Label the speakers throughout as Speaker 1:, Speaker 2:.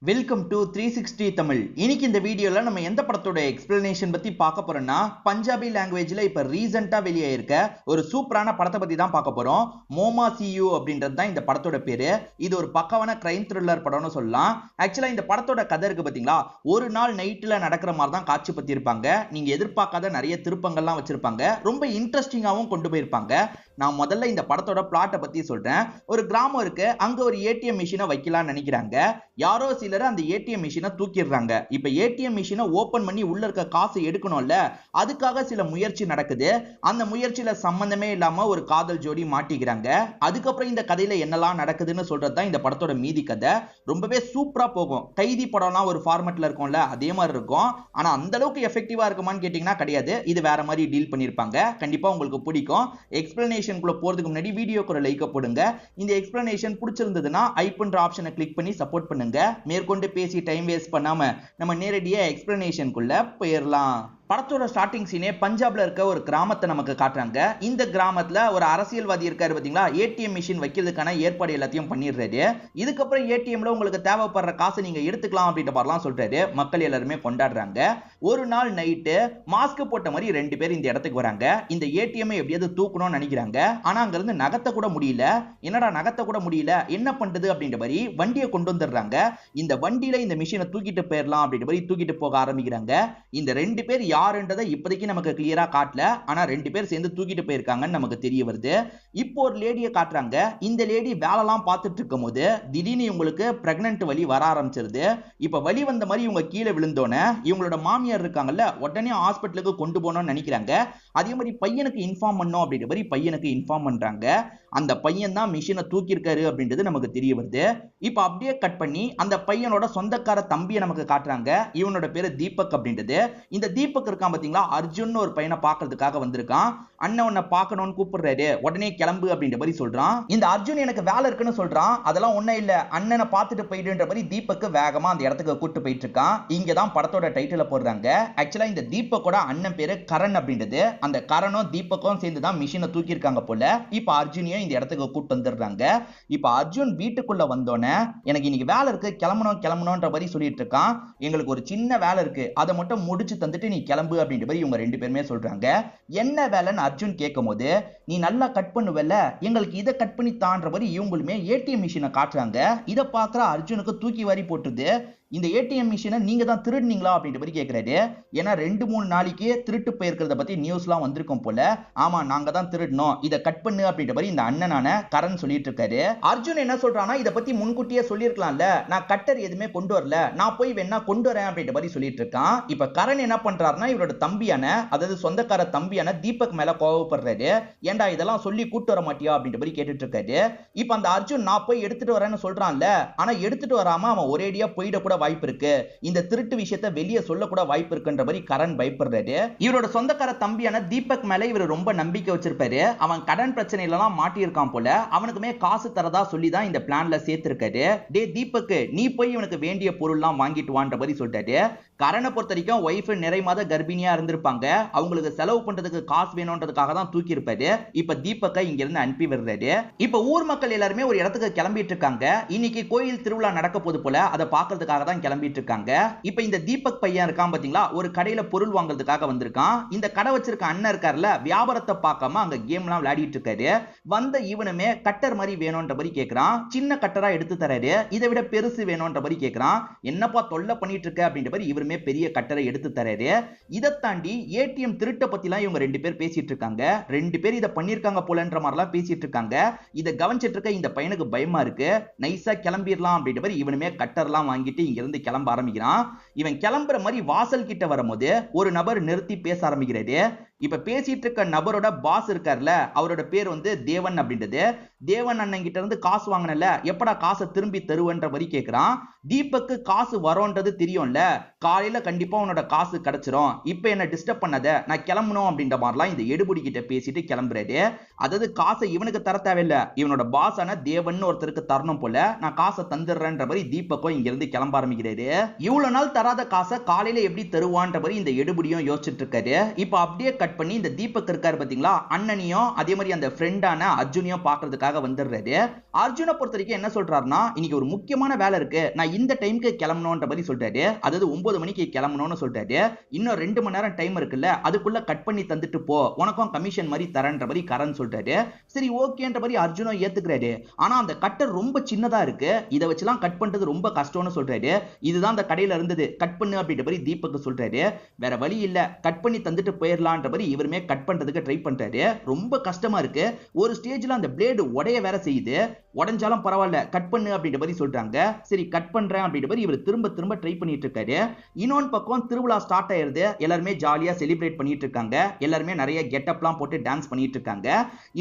Speaker 1: Welcome to 360 Tamil. இன்னைக்கு இந்த வீடியோல நம்ம எந்த படத்தோட எக்ஸ்பிளனேஷன் பத்தி பார்க்க போறோம்னா, பஞ்சாபி லாங்குவேஜ்ல இப்ப ரீசெண்டா வெளியே இருக்க ஒரு சூப்பரான படத்தை பத்தி தான் பார்க்க போறோம். மோமா சியூ அப்படின்றது தான் இந்த படத்தோட பேரு. இது ஒரு பக்கவான கிரைம் த்ரில்லர் படம்னு சொல்லலாம். ஆக்சுவலா இந்த படத்தோட கதை இருக்கு பாத்தீங்களா, ஒரு நாள் நைட்ல நடக்கிற மாதிரி தான் காட்சி பத்தி இருப்பாங்க. நீங்க எதிர்பார்க்காத நிறைய திருப்பங்கள்லாம் வச்சிருப்பாங்க. ரொம்ப இன்ட்ரெஸ்டிங்காவும் கொண்டு போயிருப்பாங்க. நான் முதல்ல இந்த படத்தோட பிளாட்டை பத்தி சொல்றேன். ஒரு கிராமம் இருக்கு, அங்க ஒரு ஏடிஎம் மிஷினை வைக்கலாம்னு நினைக்கிறாங்க. யாரோ சிலர் அந்த ஏடிஎம் மிஷினை தூக்கிடுறாங்க. இப்ப ஏடிஎம் மிஷினை ஓபன் பண்ணி உள்ள இருக்க காசு எடுக்கணும்ல, அதுக்காக சில முயற்சி நடக்குது. அந்த முயற்சியில சம்பந்தமே இல்லாம ஒரு காதல் ஜோடி மாட்டிக்கிறாங்க. அதுக்கப்புறம் இந்த கதையில என்னெல்லாம் நடக்குதுன்னு சொல்றதுதான் இந்த படத்தோட மீதி கதை. ரொம்பவே சூப்பரா போகும். கைதி படம்லாம் ஒரு ஃபார்மேட்ல இருக்கும்ல, அதே மாதிரி இருக்கும். ஆனா அந்த அளவுக்கு எஃபெக்டிவா இருக்குமான்னு கேட்டீங்கன்னா கிடையாது. இது வேற மாதிரி டீல் பண்ணிருப்பாங்க. கண்டிப்பா உங்களுக்கு பிடிக்கும். எக்ஸ்பிளனேஷனுக்குள்ள போறதுக்கு முன்னாடி வீடியோக்கு ஒரு லைக் போடுங்க. இந்த எக்ஸ்பிளனேஷன் பிடிச்சிருந்ததுன்னா ஐபன்ற ஆப்ஷனை கிளிக் பண்ணி சப்போர்ட் பண்ணுங்க. மேற்கொண்டு பேசி டைம் வேஸ்ட் பண்ணாம நம்ம நேரடியா எக்ஸ்பிளனேஷனுக்குள்ள போயிடலாம். படத்தோட ஸ்டார்டிங் சீனே பஞ்சாப்ல இருக்க ஒரு கிராமத்தை நமக்கு காட்டுறாங்க. இந்த கிராமத்துல ஒரு அரசியல்வாதி இருக்காரு பாத்தீங்களா, ஏடிஎம் மிஷின் வைக்கிறதுக்கான ஏற்பாடு எல்லாத்தையும் பண்ணிடுறாரு. இதுக்கப்புறம் ஏடிஎம்ல உங்களுக்கு தேவைப்படுற காசை நீங்க எடுத்துக்கலாம் அப்படின்ற மாதிரிலாம் சொல்றாரு. மக்கள் எல்லாருமே கொண்டாடுறாங்க. ஒரு நாள் நைட்டு மாஸ்க் போட்ட மாதிரி ரெண்டு பேர் இந்த இடத்துக்கு வராங்க. இந்த ஏடிஎம் எப்படியாவது தூக்கணும்னு நினைக்கிறாங்க. ஆனா அங்க இருந்து நகர்த்த கூட முடியல. என்னடா நகர்த்த கூட முடியல, என்ன பண்றது அப்படின்ற மாதிரி வண்டியை கொண்டு வந்துடுறாங்க. இந்த வண்டியில இந்த மிஷினை தூக்கிட்டு போயிடலாம் அப்படின்ற மாதிரி தூக்கிட்டு போக ஆரம்பிக்கிறாங்க. இந்த ரெண்டு பேர் யாருன்றதை இப்போதைக்கு நமக்கு கிளியரா காட்டல. ஆனா ரெண்டு பேர் சேர்ந்து தூக்கிட்டு போயிருக்காங்கன்னு நமக்கு தெரிய வருது. இப்போ ஒரு லேடியை காட்டுறாங்க. இந்த லேடி வேலைலாம் பார்த்துட்டு இருக்கும் போது திடீர்னு இவங்களுக்கு பிரெக்னன்ட் வலி வர ஆரம்பிச்சிருது. இப்ப வலி வந்த மாதிரி இவங்க கீழே விழுந்தோன்னே இவங்களோட மாமியார் இருக்காங்கல்ல, உடனே ஹாஸ்பிட்டலுக்கு கொண்டு போகணும்னு நினைக்கிறாங்க. அதே மாதிரி பையனுக்கு இன்ஃபார்ம் பண்ணோம் அப்படின்ற மாதிரி பையனுக்கு இன்ஃபார்ம் பண்றாங்க. அந்த பையன் தான் மிஷினை தூக்கி இருக்காரு அப்படின்றது நமக்கு தெரிய வருது. இப்ப அப்படியே கட் பண்ணி அந்த பையனோட சொந்தக்கார தம்பியை நமக்கு காட்டுறாங்க. இவனோட பேரு தீபக் அப்படின்றது. இந்த தீபக் இருக்கான் பாத்தீங்களா, அர்ஜுன் ஒரு பையனை பார்க்கிறதுக்காக வந்திருக்கான். அண்ணன் உன்னை பார்க்கணும்னு கூப்பிடுறாரு, உடனே கிளம்பு அப்படின்ற மாதிரி சொல்றான். இந்த அர்ஜுன் எனக்கு வேலை இருக்குன்னு சொல்றான். அதெல்லாம் ஒண்ணும் இல்ல, அண்ணனை பார்த்துட்டு போயிடுன்ற மாதிரி தீபக் வேகமா அந்த இடத்துக்கு கூட்டு போயிட்டு இருக்கான். இங்கதான் படத்தோட டைட்டில போடுறாங்க. ஆக்சுவலா இந்த தீபக்கோட அண்ணன் பேரு கரண் அப்படின்றது. அந்த கரனும் தீபக்கும் சேர்ந்து தான் மிஷினை தூக்கி இருக்காங்க போல. இப்ப அர்ஜுனையும் இந்த இடத்துக்கு கூட்டு வந்துடுறாங்க. இப்ப அர்ஜுன் வீட்டுக்குள்ள வந்தோன்னே எனக்கு இன்னைக்கு வேலை இருக்கு, கிளம்பணும்ன்ற மாதிரி சொல்லிட்டு இருக்கான். எங்களுக்கு ஒரு சின்ன வேலை இருக்கு, அதை மட்டும் முடிச்சு தந்துட்டு நீ கிளம்பு அப்படின்ற மாதிரி இவங்க ரெண்டு பேருமே சொல்றாங்க. என்ன வேலைன்னு அர்ஜுன் கேட்கும் போது, நீ நல்லா கட் பண்ணுவல, எங்களுக்கு இதை கட் பண்ணி தான்ற மாதிரி இவங்களுமே ஏடிஎம் மிஷினை காட்டுறாங்க. இதை பார்க்குற அர்ஜுனுக்கு தூக்கி வாரி போட்டுது. இந்த ஏடிஎம் மிஷினை நீங்க தான் திருடுனீங்களா அப்படின்ற மாதிரி கேட்கிறாரு. ஏன்னா 2-3 நாளைக்கு திருட்டு போயிருக்கிறத பத்தி நியூஸ்லாம் வந்திருக்கும் போல. ஆமா, நாங்க தான் திருடணும், இதை கட் பண்ணு அப்படின்ற மாதிரி இந்த அண்ணனான கரண் சொல்லிட்டு இருக்காரு. அர்ஜுன் என்ன சொல்றானா, இதை பத்தி முன்கூட்டியே சொல்லியிருக்கலாம்ல, நான் கட்டர் எதுவுமே கொண்டு வரல, நான் போய் வேணா கொண்டு வரேன் அப்படின்ற மாதிரி சொல்லிட்டு இருக்கான். இப்ப கரண் என்ன பண்றாருன்னா, இவரோட தம்பியான, அதாவது சொந்தக்கார தம்பியான தீபக் மேல கோவப்படுறாரு. ஏன்டா இதெல்லாம் சொல்லி கூட்டு வர மாட்டியா அப்படின்ற மாதிரி கேட்டுட்டு இருக்காரு. இப்ப அந்த அர்ஜுன் நான் போய் எடுத்துட்டு வரேன்னு சொல்றான்ல, ஆனா எடுத்துட்டு வராம அவன் ஒரேடியா போயிட கூட வாய்ப்பு இருக்கு, இந்த திருட்டு விஷயத்தை வெளியே சொல்ல கூட வாய்ப்பு இருக்குன்ற மாதிரி கரண் பயப்படுறாரு. இவரோட சொந்தக்கார தம்பியான தீபக் மேல இவர் ரொம்ப நம்பிக்கை வச்சிருப்பாரு. அவன் கடன் பிரச்சனையில எல்லாம் மாட்டி இருக்கான் போல. அவனுக்குமே காசு தரதா சொல்லி தான் இந்த பிளான்ல சேர்த்திருக்காரு. டே தீபக், நீ போய் இவனுக்கு வேண்டிய பொருள்லாம் வாங்கிட்டு வான்ற மாதிரி சொல்லிட்டாரு. கரனை பொறுத்த வரைக்கும் ஒய்ஃப் நிறை மாத கர்ப்பிணியா இருந்திருப்பாங்க. அவங்களுக்கு செலவு பண்றதுக்கு காசு வேணும்ன்றதுக்காக தான் தூக்கி இருப்பாரு. இப்ப தீபக்கை இங்க இருந்து அனுப்பி விடுறாரு. இப்ப ஊர் மக்கள் எல்லாருமே ஒரு இடத்துக்கு கிளம்பிட்டு இருக்காங்க. இன்னைக்கு கோயில் திருவிழா நடக்க போது போல, அதை பார்க்கறதுக்காக தான் கிளம்பிட்டு இருக்காங்க. இப்ப இந்த தீபக் பையன் இருக்கான் பாத்தீங்களா, ஒரு கடையில பொருள் வாங்குறதுக்காக வந்திருக்கான். இந்த கடை வச்சிருக்க அண்ணன் இருக்காருல, வியாபாரத்தை பார்க்காம அங்க கேம்லாம் விளையாடிட்டு இருக்காரு. வந்த இவனுமே கட்டர் மாதிரி வேணும்ன்ற மாதிரி கேட்கிறான். சின்ன கட்டரா எடுத்து தராரு. இதை விட பெருசு வேணும்ன்ற மாதிரி கேட்கிறான். என்னப்பா தொல்லை பண்ணிட்டு இருக்க அப்படின்ற மாதிரி இவருமே பெரிய கட்டரை எடுத்து தராரு. இதை தாண்டி ஏடிஎம் திருட்ட பத்திலாம் இவங்க ரெண்டு பேர் பேசிட்டு இருக்காங்க. ரெண்டு பேர் இதை பண்ணிருக்காங்க போலன்ற மாதிரிலாம் பேசிட்டு இருக்காங்க. இதை கவனிச்சிட்டு இருக்க இந்த பையனுக்கு பயமா இருக்கு. நைஸா கிளம்பிடலாம் அப்படின்ற மாதிரி இவனுமே கட்டர்லாம் வாங்கிட்டு இங்க இருந்து கிளம்ப ஆரம்பிக்கிறான். இவன் கிளம்புற மாதிரி வாசல் கிட்ட வரும்போது ஒரு நபர் நிறுத்தி பேச ஆரம்பிக்கிறாரு. இப்ப பேசிட்டு இருக்க நபரோட பாஸ் இருக்கார்ல, அவரோட பேர் வந்து தேவன் அப்படின்றது. தேவன் அண்ணன் கிட்ட இருந்து காசு வாங்கினல, எப்படா காசை திரும்பி தருவன்ற மாதிரி கேட்கிறான். தீபக்கு காசு வரோன்றது தெரியும்ல, காலையில கண்டிப்பா உன்னோட காசு கிடைச்சிரும், இப்ப என்ன டிஸ்டர்ப் பண்ணாத, நான் கிளம்பணும் அப்படின்ற மாதிரிலாம் இந்த எடுபடி கிட்ட பேசிட்டு கிளம்புறாரு. அதாவது காசை இவனுக்கு தர தேவையில்ல, இவனோட பாஸ் ஆன தேவன் ஒருத்தருக்கு தரணும் போல. நான் காசை தந்துடுறேன்ற மாதிரி தீபக்கும் இங்க இருந்து கிளம்ப ஆரம்பிக்கிறாரு. இவ்வளவு நாள் தராத காசை காலையில எப்படி தருவான்ற மாதிரி இந்த எடுபடியும் யோசிச்சுட்டு இருக்காரு. இப்ப அப்படியே கட் பண்ணி இந்த தீபக் இருக்காரு பாத்தீங்களா, அண்ணனையும் அதே மாதிரி அந்த ஃப்ரெண்டான அர்ஜுனையும் பாக்குறதுக்காக வந்துடுறாரு. அர்ஜுனை பொறுத்த வரைக்கும் என்ன சொல்றாருன்னா, இன்னைக்கு ஒரு முக்கியமான வேலை இருக்கு, நான் இந்த டைம்க்கு கிளம்பணும்ன்ற மாதிரி சொல்றாரு. அதாவது 9 மணிக்கு கிளம்பணும்னு சொல்றாரு. இன்னும் 2 மணி நேரம் டைம் இருக்குல்ல, அதுக்குள்ள கட் பண்ணி தந்துட்டு போ, உனக்கும் கமிஷன் மாதிரி தரேன்ற மாதிரி கரண் சொல்றாரு. சரி ஓகேன்ற மாதிரி அர்ஜுனும் ஏத்துக்கிறாரு. ஆனா அந்த கட்டர் ரொம்ப சின்னதா இருக்கு, இதை வச்சுலாம் கட் பண்றது ரொம்ப கஷ்டம்னு சொல்றாரு. இதுதான் அந்த கடையில இருந்தது, கட் பண்ணு அப்படின்ற மாதிரி தீபக் சொல்றாரு. வேற வழி இல்ல, கட் பண்ணி தந்துட்டு போயிடலான்ற மாதிரி இவருமே கட் பண்றதுக்கு ட்ரை பண்றாரு. ரொம்ப கஷ்டமா இருக்கு. ஒரு ஸ்டேஜ்ல அந்த பிளேடு உடைய வேற செய்யுது. உடைஞ்சாலும் பரவாயில்ல, கட் பண்ணு அப்படின்ற மாதிரி சொல்றாங்க. சரி கட் பண்றேன் அப்படின்ற மாதிரி இவர் திரும்ப திரும்ப ட்ரை பண்ணிட்டு இருக்காரு. இன்னொன்னு பக்கம் திருவிழா ஸ்டார்ட் ஆயிருது. எல்லாருமே ஜாலியா செலிப்ரேட் பண்ணிட்டு இருக்காங்க. எல்லாருமே நிறைய கெட்டப்லாம் போட்டு டான்ஸ் பண்ணிட்டு இருக்காங்க.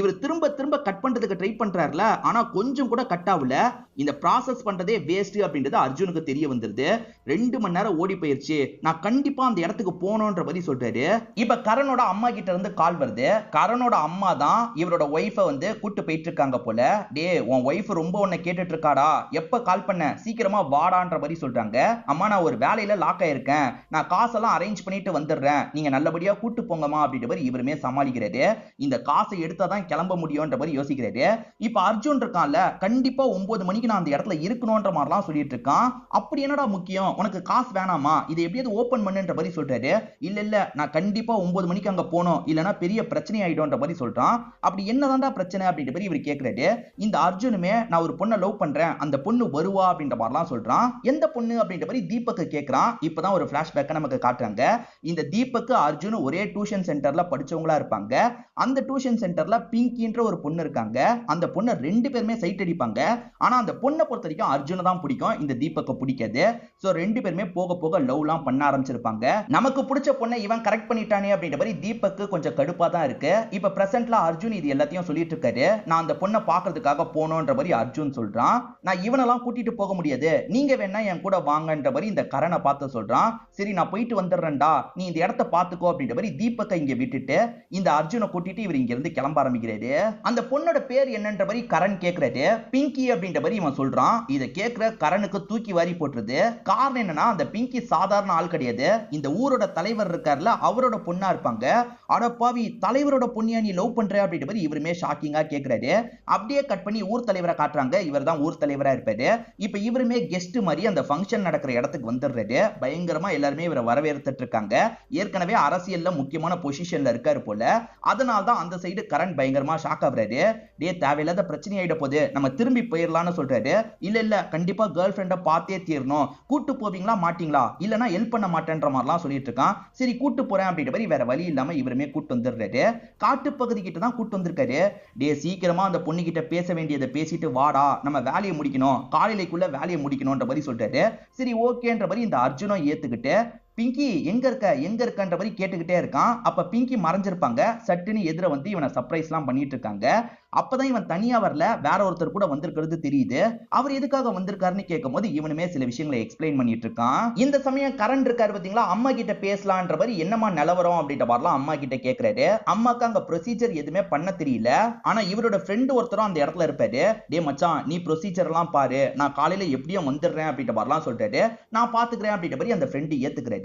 Speaker 1: இவர் திரும்ப திரும்ப கட் பண்றதுக்கு ட்ரை பண்றாருல, ஆனா கொஞ்சம் கூட கட் ஆகல. இந்த ப்ராசஸ் பண்றதே வேஸ்ட் அப்படின்றது அர்ஜுனுக்கு தெரிய வந்துருது. 2 மணி நேரம் ஓடி போயிருச்சு, நான் கண்டிப்பா அந்த இடத்துக்கு போகணும்ன்ற மாதிரி சொல்றாரு. இப்ப கரணோட அம்மா கிட்ட இருந்து கால் வருது. கரணோட அம்மா தான் இவரோட ஒய்ஃபை வந்து கூட்டு போயிட்டு இருக்காங்க போல. டே உன் ஒய்ஃப் ரொம்ப உன்னை கேட்டுட்டு இருக்காடா, எப்ப கால் பண்ண, சீக்கிரமா வாடான்ற மாதிரி சொல்றாங்க. அம்மா நான் ஒரு வேலையில லாக் ஆயிருக்கேன், நான் காசெல்லாம் அரேஞ்ச் பண்ணிட்டு வந்துடுறேன், நீங்க நல்லபடியா கூட்டு போங்கம்மா அப்படின்ற மாதிரி இவருமே சமாளிக்கிறாரு. இந்த காசை எடுத்தாதான் கிளம்ப முடியும்ன்ற மாதிரி யோசிக்கிறாரு. இப்ப அர்ஜுன் இருக்கான்ல, கண்டிப்பா 9 மணிக்கு நான் அந்த இடத்துல இருக்கணும்ன்ற மாதிரிலாம் சொல்லிட்டு இருக்கான். அப்படி என்னடா முக்கியம், உனக்கு காசு வேணாமா, இதை எப்படியாவது ஓபன் பண்ணுன்ற மாதிரி சொல்றாரு. இல்ல இல்ல நான் கண்டிப்பா 9 மணிக்கு அங்க போனோம், இல்லனா பெரிய பிரச்சனை ஆயிடும்ன்ற மாதிரி சொல்றான். அப்படி என்னதான்டா பிரச்சனை அப்படின்ற மாதிரி இவர் கேக்குறாரு. இந்த அர்ஜுனுமே நான் ஒரு பொண்ணை லவ் பண்றேன், அந்த பொண்ணு வருவா அப்படின்ற மாதிரிலாம் சொல்றான். எந்த பொண்ணு அப்படின்ற மாதிரி தீபக் கேக்குறான். இப்பதான் ஒரு பிளாஷ்பேக் நமக்கு காட்டுறாங்க. இந்த தீபக் அர்ஜுன் ஒரே டியூஷன் சென்டர்ல படிச்சவங்களா இருப்பாங்க. அந்த டியூஷன் சென்டர்ல பிங்கின்ற ஒரு பொண்ணு இருக்காங்க. அந்த பொண்ணு 2 பேருமே சைட் அடிப்பாங்க. ஆனா அந்த பொண்ணை பொறுத்த வரைக்கும் அர்ஜுனை தான் பிடிக்கும், இந்த தீபக் பிடிக்காது. சோ 2 பேருமே போக போக லவ்லாம் பண்ண ஆரம்பிச்சிருப்பாங்க. நமக்கு பிடிச்ச பொண்ணை இவன் கரெக்ட் பண்ணிட்டானே அப்படின்ற மாதிரி தீபக் கொஞ்சம் கடுப்பா தான் இருக்கு. இப்ப பிரசன்ட்ல அர்ஜுன் இது எல்லாத்தையும் சொல்லிட்டு இருக்காரு. நான் அந்த பொண்ணை பாக்குறதுக்காக போனோன்ற மாதிரி அர்ஜுன் சொல்றான். நான் இவனெல்லாம் கூட்டிட்டு போக முடியாது, நீங்க வேணா என் கூட வாங்கன்ற மாதிரி இந்த கரணை பார்த்து சொல்றான். சரி நான் போயிட்டு வந்துடுறேன்டா, நீ இந்த இடத்தை பாத்துக்கோ அப்படின்ற மாதிரி தீபக்கை இங்க விட்டுட்டு இந்த அர்ஜுனை கூட்டிட்டு இவர் இங்க இருந்து கிளம்ப ஆரம்பிக்கிறாரு. அந்த பொண்ணோட பேர் என்னன்ற மாதிரி கரண் கேக்குறாரு. பிங்கி அப்படின்ற மாதிரி இவன் சொல்றான். இதை கேட்கிற கரனுக்கு தூக்கி வாரி போட்டுருது. காரணம் என்னன்னா, அந்த பிங்கி சாதாரண ஆள் கிடையாது, இந்த ஊரோட தலைவர் இருக்கார்ல அவரோட பொண்ணா இருப்பாங்க. அடப்பாவி, தலைவரோட பொண்ணியா நீ லவ் பண்ற அப்படின்ற மாதிரி இவருமே ஷாக்கிங்கா கேக்குறாரு. அப்படியே கட் பண்ணி ஊர் தலைவரை காட்டுறாங்க. இவர் தான் ஊர் தலைவரா இருப்பாரு. இப்ப இவருமே கெஸ்ட் மாதிரி அந்த ஃபங்க்ஷன் நடக்கிற இடத்துக்கு வந்துடுறாரு. பயங்கரமா எல்லாருமே இவரை வரவேற்றுட்டு இருக்காங்க. ஏற்கனவே அரசியல்ல முக்கியமான பொசிஷன்ல இருக்காரு போல. அதனால தான் அந்த சைடு கரண் பயங்கரமா ஷாக் ஆகுறாரு. டே தேவையில்லாத பிரச்சனை ஆயிட போது, நம்ம திரும்பி போயிடலாம்னு சொல்றாரு. இல்ல இல்ல கண்டிப்பா கேர்ள் ஃப்ரெண்டை பார்த்தே தீரணும், கூட்டு போவீங்களா மாட்டீங்களா, இல்லனா ஹெல்ப் பண்ண மாட்டேன்ற மாதிரிலாம் சொல்லிட்டு இருக்கான். சரி கூட்டு போறேன் அப்படின்ற மாதிரி வேற வழி இல்லாம இவருமே கூட்டு வந்துடுறாரு. காட்டு பகுதி கிட்ட தான் கூட்டு வந்திருக்காரு. டே சீக்கிரமா அந்த பொண்ணு கிட்ட பேச வேண்டியதை பேசிட்டு வாடா, நம்ம வேலையை முடிக்கணும், காலையிலக்குள்ள வேலையை முடிக்கணும்ன்ற மாதிரி சொல்றாரு. சரி ஓகேன்ற மாதிரி இந்த அர்ஜுனும் ஏத்துக்கிட்டு பிங்கி எங்க இருக்கன்ற மாதிரி கேட்டுக்கிட்டே இருக்கான். அப்ப பிங்கி மறைஞ்சிருப்பாங்க. சட்டுன்னு எதிர வந்து இவனை சர்ப்ரைஸ்லாம் பண்ணிட்டு இருக்காங்க. அப்பதான் இவன் தனியா வரல, வேற ஒருத்தர் கூட வந்திருக்கிறது தெரியுது. அவர் எதுக்காக வந்திருக்காருன்னு கேட்கும் போது இவனுமே சில விஷயங்களை எக்ஸ்பிளைன் பண்ணிட்டு இருக்கான். இந்த சமயம் கரண் இருக்காரு பாத்தீங்களா, அம்மா கிட்ட பேசலான்ற மாதிரி என்னமா நிலவரம் அப்படின்ற மாதிரிலாம் அம்மா கிட்ட கேட்கிறாரு. அம்மாக்கு அங்க ப்ரொசீஜர் எதுவுமே பண்ண தெரியல. ஆனா இவரோட ஃப்ரெண்ட் ஒருத்தரும் அந்த இடத்துல இருப்பாரு. டே மச்சான் நீ ப்ரொசீஜர் எல்லாம் பாரு, நான் காலையில எப்படியும் வந்துடுறேன் அப்படின்ற மாதிரிலாம் சொல்றாரு. நான் பாத்துக்கிறேன் அப்படின்ற மாதிரி அந்த ஃப்ரெண்ட் ஏத்துக்கிறாரு.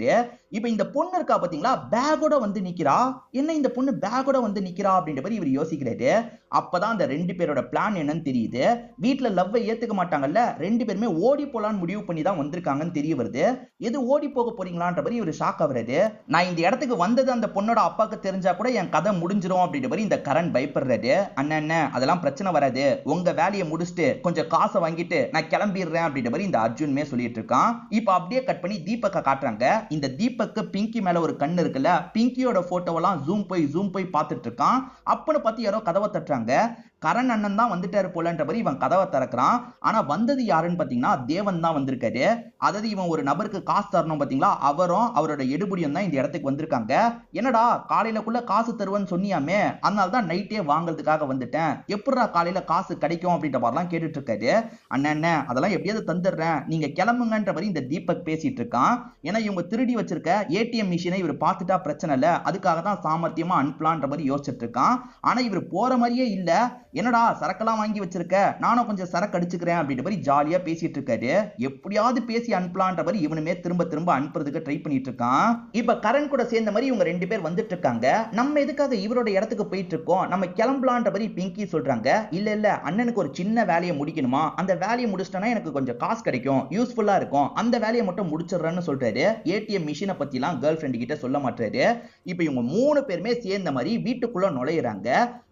Speaker 1: இப்ப இந்த பொண்ணு இருக்கா பாத்தீங்களா, பேக்கோட வந்து நிக்கிறா. என்ன இந்த பொண்ணு பேக்கோட வந்து நிக்கிறா அப்படின்ற மாதிரி இவர் யோசிக்கிறாரு. அப்பதான் அந்த 2 பேரோட பிளான் என்னன்னு தெரியுது. வீட்டுல லவ்வை ஏத்துக்க மாட்டாங்கல்ல, 2 பேருமே ஓடி போலான்னு முடிவு பண்ணி தான் வந்திருக்காங்கன்னு தெரிய வருது. எது ஓடி போக போறீங்களான்ற மாதிரி இவர் ஷாக் ஆகுறாரு. நான் இந்த இடத்துக்கு வந்தது அந்த பொண்ணோட அப்பாக்கு தெரிஞ்சா கூட என் கதை முடிஞ்சிரும் அப்படின்ற மாதிரி இந்த கரண் பயப்படுறாரு. அண்ணன் அதெல்லாம் பிரச்சனை வராது, உங்க வேலையை முடிச்சுட்டு கொஞ்சம் காசை வாங்கிட்டு நான் கிளம்பிடுறேன் அப்படின்ற மாதிரி இந்த அர்ஜுனுமே சொல்லிட்டு இருக்கான். இப்ப அப்படியே கட் பண்ணி தீபக்க காட்டுறாங்க. இந்த தீபக்கு பிங்கி மேல ஒரு கண்ணு இருக்குல்ல, பிங்கியோட போட்டோவெல்லாம் ஜூம் போய் பார்த்துட்டு இருக்கான். அப்பன்னு பார்த்து யாரோ கதவை தட்டுறாங்க. கரண் அண்ணன் தான் வந்துட்டாரு போலன்ற மாதிரி இவன் கதவை திறக்கிறான். ஆனா வந்தது யாருன்னு பாத்தீங்கன்னா தேவன் தான் வந்திருக்காரு. அதாவது இவன் ஒரு நபருக்கு காசு தரணும் பாத்தீங்களா, அவரும் அவரோட எடுபடியும் தான் இந்த இடத்துக்கு வந்திருக்காங்க. என்னடா காலையிலக்குள்ள காசு தருவன்னு சொன்னியாமே, அதனால தான் நைட்டே வாங்குறதுக்காக வந்துட்டேன், எப்படிடா காலையில காசு கிடைக்கும் அப்படின்ற மாதிரிலாம் கேட்டுட்டு இருக்காரு. அண்ணன் அதெல்லாம் எப்படியாவது தந்துடுறேன், நீங்க கிளம்புங்கன்ற மாதிரி இந்த தீபக் பேசிட்டு இருக்கான். ஏன்னா இவங்க திருடி வச்சிருக்க ஏடிஎம் மிஷினை இவர் பார்த்துட்டா பிரச்சனை இல்ல, அதுக்காக தான் சாமர்த்தியமா அனுப்பலான்ற மாதிரி யோசிச்சுட்டு இருக்கான். ஆனா இவர் போற மாதிரியே இல்ல. என்னடா சரக்கெல்லாம் வாங்கி வச்சிருக்க, நானும் கொஞ்சம் சரக்கு அடிச்சுக்கிறேன் அப்படின்ற மாதிரி ஜாலியா பேசிட்டு இருக்காரு. எப்படியாவது பேசி அனுப்பலான்ற மாதிரி இவனுமே திரும்ப திரும்ப அனுப்புறதுக்கு ட்ரை பண்ணிட்டு இருக்கான். இப்ப கரண் கூட சேர்ந்த மாதிரி இவங்க 2 பேர் வந்துட்டு இருக்காங்க. நம்ம எதுக்காக இவரோட இடத்துக்கு போயிட்டு இருக்கோம், நம்ம கிளம்பலான்ற மாதிரி பிங்கி சொல்றாங்க. இல்ல இல்ல அண்ணனுக்கு ஒரு சின்ன வேலையை முடிக்கணுமா, அந்த வேலையை முடிச்சிட்டனா எனக்கு கொஞ்சம் காசு கிடைக்கும், யூஸ்ஃபுல்லா இருக்கும், அந்த வேலையை மட்டும் முடிச்சிடுறேன்னு சொல்றாரு. ஏடிஎம் மிஷினை பத்திலாம் கேர்ள் ஃப்ரெண்ட் கிட்ட சொல்ல மாட்டாரு. இப்ப இவங்க 3 பேருமே சேர்ந்த மாதிரி வீட்டுக்குள்ள நுழையிறாங்க.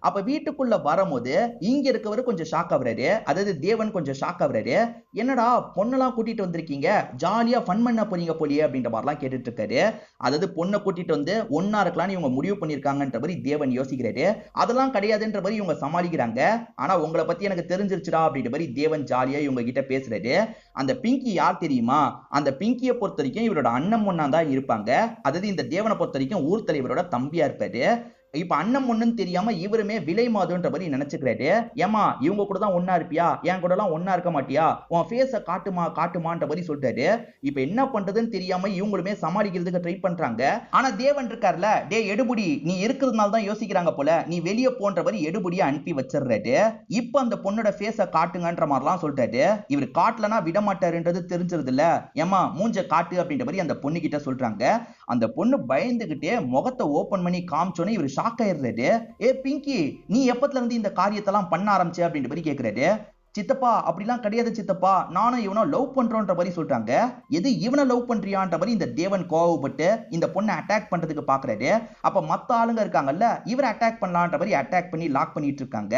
Speaker 1: அப்ப வீட்டுக்குள்ள வரும்போது இங்க இருக்கவர் கொஞ்சம் ஷாக் ஆகுறாரு. அதாவது தேவன் கொஞ்சம் ஷாக் ஆகுறாரு. என்னடா பொண்ணெல்லாம் கூட்டிட்டு வந்திருக்கீங்க, ஜாலியா ஃபன் பண்ண போறீங்க போலியே அப்படின்ற மாதிரிலாம் கேட்டுட்டு இருக்காரு. அதாவது பொண்ணை கூட்டிட்டு வந்து ஒன்னா இருக்கலாம்னு இவங்க முடிவு பண்ணிருக்காங்கன்ற மாதிரி தேவன் யோசிக்கிறாரு. அதெல்லாம் கிடையாதுன்ற மாதிரி இவங்க சமாளிக்கிறாங்க. ஆனா உங்களை பத்தி எனக்கு தெரிஞ்சிருச்சுடா அப்படின்ற மாதிரி தேவன் ஜாலியா இவங்க கிட்ட பேசுறாரு. அந்த பிங்கி யார் தெரியுமா, அந்த பிங்கியை பொறுத்த வரைக்கும் இவரோட அண்ணன் பொண்ணா தான் இருப்பாங்க. அதாவது இந்த தேவனை பொறுத்த வரைக்கும் ஊர் தலைவரோட தம்பியா இருப்பாரு. இப்ப அண்ணன் ஒண்ணுன்னு தெரியாம இவருமே விலை மாதுன்ற மாதிரி நினைச்சுக்கிறாரு. ஏமா இவங்க கூட தான் ஒன்னா இருப்பியா, என் கூட எல்லாம் ஒன்னா இருக்க மாட்டியா, உன் ஃபேஸ காட்டுமா காட்டுமான்ற மாதிரி சொல்றாரு. இப்ப என்ன பண்றதுன்னு தெரியாம இவங்களுமே சமாளிக்கிறதுக்கு ட்ரை பண்றாங்க. ஆனா தேவன் இருக்கார்ல, டே எடுபுடி நீ இருக்கிறதுனால தான் யோசிக்கிறாங்க போல, நீ வெளியே போன்ற மாதிரி எடுபடியா அனுப்பி வச்சிடுறாரு. இப்ப அந்த பொண்ணோட ஃபேஸ காட்டுங்கன்ற மாதிரிலாம் சொல்றாரு. இவர் காட்டலனா விட மாட்டாருன்றது தெரிஞ்சிருது இல்ல, ஏமா மூஞ்ச காட்டு அப்படின்ற மாதிரி அந்த பொண்ணு கிட்ட சொல்றாங்க. அந்த பொண்ணு பயந்துகிட்டே முகத்தை ஓபன் பண்ணி காமிச்சோன்னே இவர் ஷாக் ஆயிடுறாரு. ஏ பிங்கி நீ எப்பத்துல இருந்து இந்த காரியத்தெல்லாம் பண்ண ஆரம்பிச்ச அப்படின்ற மாதிரி கேக்குறாரு. சித்தப்பா அப்படிலாம் கிடையாது சித்தப்பா, நானும் இவனை லவ் பண்றோன்ற மாதிரி சொல்றாங்க. எது இவனை லவ் பண்றியான்ற மாதிரி இந்த தேவன் கோவப்பட்டு இந்த பொண்ணை அட்டாக் பண்றதுக்கு பாக்குறாரு. அப்ப மத்த ஆளுங்க இருக்காங்கல்ல, இவரை அட்டாக் பண்ணலான்ற மாதிரி அட்டாக் பண்ணி லாக் பண்ணிட்டு இருக்காங்க.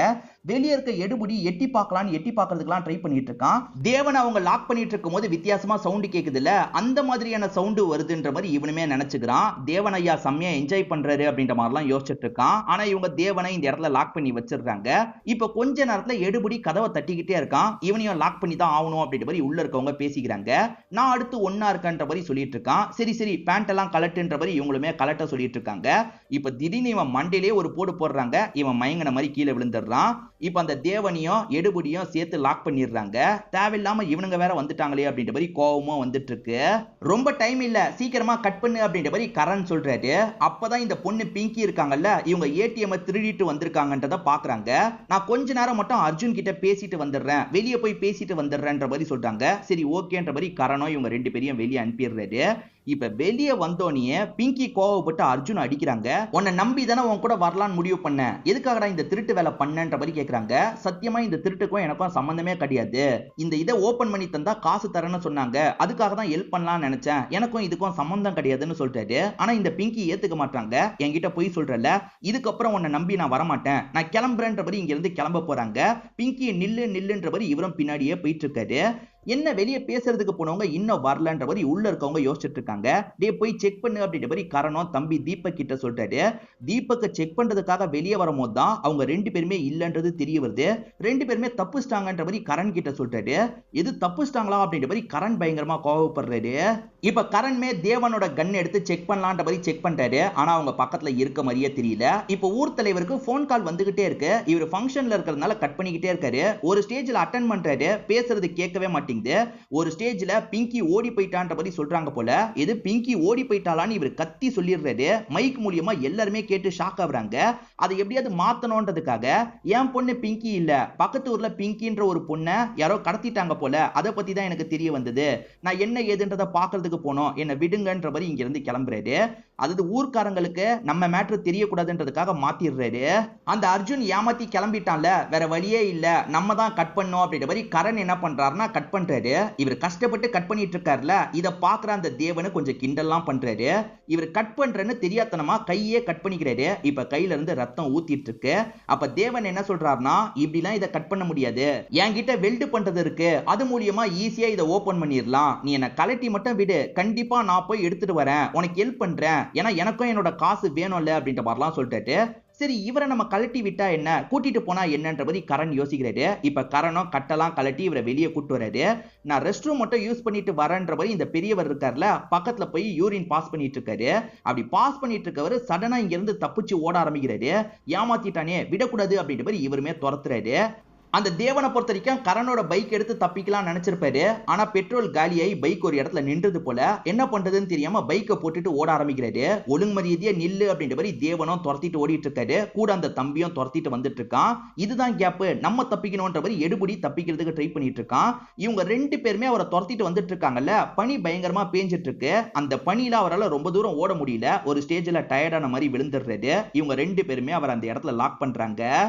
Speaker 1: வெளியே இருக்க எடுபடி எட்டி பார்க்கலான்னு எட்டி பார்க்கறதுக்குலாம் ட்ரை பண்ணிட்டு இருக்கான். தேவன் அவங்க லாக் பண்ணிட்டு இருக்கும் போது வித்தியாசமா சவுண்ட் கேக்குது இல்ல, அந்த மாதிரியான சவுண்ட் வருதுன்ற மாதிரி இவனுமே நினைச்சுக்கிறான். தேவன் ஐயா செம்மையா என்ஜாய் பண்றாரு அப்படின்ற மாதிரிலாம் யோசிச்சுட்டு இருக்கான். ஆனா இவங்க தேவனை இந்த இடத்துல லாக் பண்ணி வச்சிருக்காங்க. இப்ப கொஞ்ச நேரத்துல எடுபடி கதவை தட்டிக்கிட்டே இருக்கான். இவனையும் லாக் பண்ணி தான் ஆகணும் அப்படின்ற மாதிரி உள்ள இருக்கவங்க பேசிக்கிறாங்க. நான் அடுத்து ஒன்னா இருக்கன்ற மாதிரி சொல்லிட்டு இருக்கான். சரி சரி பேண்ட் எல்லாம் கலட்டுன்ற மாதிரி இவங்களுமே கலட்ட சொல்லிட்டு இருக்காங்க. இப்ப திடீர்னு இவன் மண்டையிலேயே ஒரு போடு போடுறாங்க. இவன் மயங்கின மாதிரி கீழே விழுந்துடுறான். இப்ப அந்த தேவனையும் எடுபடியும் சேர்த்து லாக் பண்ணிடுறாங்க. தேவையில்லாம இவனுங்க வேற வந்துட்டாங்களே அப்படின்ற மாதிரி கோவமும் வந்துட்டு இருக்கு. ரொம்ப டைம் இல்ல, சீக்கிரமா கட் பண்ணு அப்படின்ற மாதிரி கரண் சொல்றாரு. அப்பதான் இந்த பொண்ணு பிங்கி இருக்காங்கல்ல, இவங்க ஏடிஎம் திருடிட்டு வந்திருக்காங்கன்றத பாக்குறாங்க. நான் கொஞ்ச நேரம் மட்டும் அர்ஜுன் கிட்ட பேசிட்டு வந்துடுறேன், வெளியே போய் பேசிட்டு வந்துடுறேன்ற மாதிரி சொல்றாங்க. சரி ஓகேன்ற மாதிரி கரணம் இவங்க 2 பேரையும் வெளியே அனுப்பிடுறாரு. இப்ப வெளியே வந்தோனே பிங்கி கோவப்பட்டு அர்ஜுன் அடிக்கிறாங்க. உன்னை நம்பி தானே உன் கூட வரலான்னு முடிவு பண்ண, எதுக்காகடா இந்த திருட்டு வேலை பண்ணன்ற மாதிரி கேக்குறாங்க. சத்தியமா இந்த திருட்டுக்கும் எனக்கும் சம்பந்தமே கிடையாது, இந்த இதை ஓபன் பண்ணி தந்தா காசு தரேன்னு சொன்னாங்க, அதுக்காக தான் ஹெல்ப் பண்ணலாம்னு நினைச்சேன், எனக்கும் இதுக்கும் சம்பந்தம் கிடையாதுன்னு சொல்றாரு. ஆனா இந்த பிங்கி ஏத்துக்க மாட்டாங்க. என்கிட்ட போய் சொல்றல, இதுக்கப்புறம் உன்னை நம்பி நான் வரமாட்டேன், நான் கிளம்புறேன்ற மாதிரி இங்க இருந்து கிளம்ப போறாங்க. பிங்கி நில்லு நில்லுன்ற மாதிரி இவரும் பின்னாடியே போயிட்டு இருக்காரு. என்ன வெளியே பேசுறதுக்கு போனவங்க இன்னும் வரலன்ற மாதிரி உள்ள இருக்கவங்க யோசிச்சுட்டு இருக்காங்க. டே போய் செக் பண்ணு அப்படின்ற மாதிரி கரணம் தம்பி தீபக் கிட்ட சொல்றாரு. தீபக்க செக் பண்றதுக்காக வெளியே வரும்போது தான் அவங்க 2 பேருமே இல்லன்றது தெரிய வருது. 2 பேருமே தப்புச்சிட்டாங்கன்ற மாதிரி கரண் கிட்ட சொல்றாரு. எது தப்புச்சிட்டாங்களா அப்படின்ற மாதிரி கரண் பயங்கரமா கோவப்படுறாரு. இப்ப கரண்மே தேவனோட கன் எடுத்து செக் பண்ணலான்ற மாதிரி செக் பண்றாரு. ஆனா அவங்க பக்கத்துல இருக்க மாதிரியே தெரியல. இப்ப ஊர் தலைவருக்கு போன் கால் வந்துகிட்டே இருக்கு. இவர் ஃபங்க்ஷன்ல இருக்கிறதுனால கட் பண்ணிக்கிட்டே இருக்காரு. ஒரு ஸ்டேஜ்ல அட்டென்ட் பண்றாரு, பேசுறது கேட்கவே மாட்டேங்குது. ஒரு ஸ்டேஜ்ல பிங்கி ஓடி போயிட்டான்ற மாதிரி சொல்றாங்க போல. இது பிங்கி ஓடி போயிட்டாலான்னு இவர் கத்தி சொல்லிடுறாரு. மைக் மூலியமா எல்லாருமே கேட்டு ஷாக் ஆகுறாங்க. அதை எப்படியாவது மாத்தணும்ன்றதுக்காக என் பொண்ணு பிங்கி இல்ல, பக்கத்து ஊர்ல பிங்கின்ற ஒரு பொண்ணை யாரோ கடத்திட்டாங்க போல, அதை பத்தி தான் எனக்கு தெரிய வந்தது, நான் என்ன ஏதுன்றதை பாக்குறதுக்கு போனோம், என்ன விடுங்கன்ற மாதிரி இங்க இருந்து கிளம்புறாரு. அதாவது ஊர்க்காரங்களுக்கு நம்ம மேட்ரு தெரியக்கூடாதுன்றதுக்காக மாத்திடுறாரு. அந்த அர்ஜுன் ஏமாத்தி கிளம்பிட்டான்ல, வேற வழியே இல்ல, நம்ம தான் கட் பண்ணோம் அப்படின்ற மாதிரி கரண் என்ன பண்றாருன்னா கட் பண்றாரு. இவர் கஷ்டப்பட்டு கட் பண்ணிட்டு இருக்காருல, இத பாக்குற அந்த தேவனு கொஞ்சம் கிண்டல்லாம் பண்றாரு. இவர் கட் பண்றேன்னு தெரியாதனமா கையே கட் பண்ணிக்கிறாரு. இப்ப கையில இருந்து ரத்தம் ஊத்திட்டு இருக்கு. அப்ப தேவன் என்ன சொல்றாருன்னா, இப்படிலாம் இதை கட் பண்ண முடியாது, என்கிட்ட வெல்டு பண்றது இருக்கு, அது மூலியமா ஈஸியா இதை ஓபன் பண்ணிடலாம், நீ என்ன கலட்டி மட்டும் விடு, கண்டிப்பா நான் போய் எடுத்துட்டு வரேன், உனக்கு ஹெல்ப் பண்றேன், ஏன்னா எனக்கும் என்னோட காசு வேணும்ல அப்படின்ற மாதிரிலாம் சொல்லிட்டு, சரி இவரை நம்ம கலட்டி விட்டா என்ன, கூட்டிட்டு போனா என்னன்ற மாதிரி கரண் யோசிக்கிறாரு. இப்ப கரணும் கட்டெல்லாம் கலட்டி இவரை வெளியே கூட்டு வராரு. நான் ரெஸ்ட் ரூம் மட்டும் யூஸ் பண்ணிட்டு வரேன்ற மாதிரி இந்த பெரியவர் இருக்காருல, பக்கத்துல போய் யூரின் பாஸ் பண்ணிட்டு இருக்காரு. அப்படி பாஸ் பண்ணிட்டு இருக்கவர் சடனா இங்க இருந்து தப்பிச்சு ஓட ஆரம்பிக்கிறாரு. ஏமாத்திட்டானே விடக்கூடாது அப்படின்ற மாதிரி இவருமே துரத்துறாரு. அந்த தேவனை பொறுத்த வரைக்கும் கரனோட பைக் எடுத்து தப்பிக்கலாம் நினைச்சிருப்பாரு. ஆனா பெட்ரோல் காலியாயி பைக் ஒரு இடத்துல நின்றது போல. என்ன பண்றதுன்னு தெரியாம பைக்கை போட்டுட்டு ஓட ஆரம்பிக்கிறாரு. ஒழுங்கு மரியாதையா நில்லு அப்படின்ற மாதிரி தேவனும் துரத்திட்டு ஓடிட்டு இருக்காரு. கூட அந்த தம்பியும் துரத்திட்டு வந்துட்டு இருக்கான். இதுதான் கேப், நம்ம தப்பிக்கணும்ன்ற மாதிரி எடுபடி தப்பிக்கிறதுக்கு ட்ரை பண்ணிட்டு இருக்கான். இவங்க ரெண்டு பேருமே அவரை துரத்திட்டு வந்துட்டு இருக்காங்கல்ல. பனி பயங்கரமா பேஞ்சிட்டு இருக்கு. அந்த பனியில அவரால் ரொம்ப தூரம் ஓட முடியல. ஒரு ஸ்டேஜ்ல டயர்டான மாதிரி விழுந்துடுறாரு. இவங்க ரெண்டு பேருமே அவர் அந்த இடத்துல லாக் பண்றாங்க.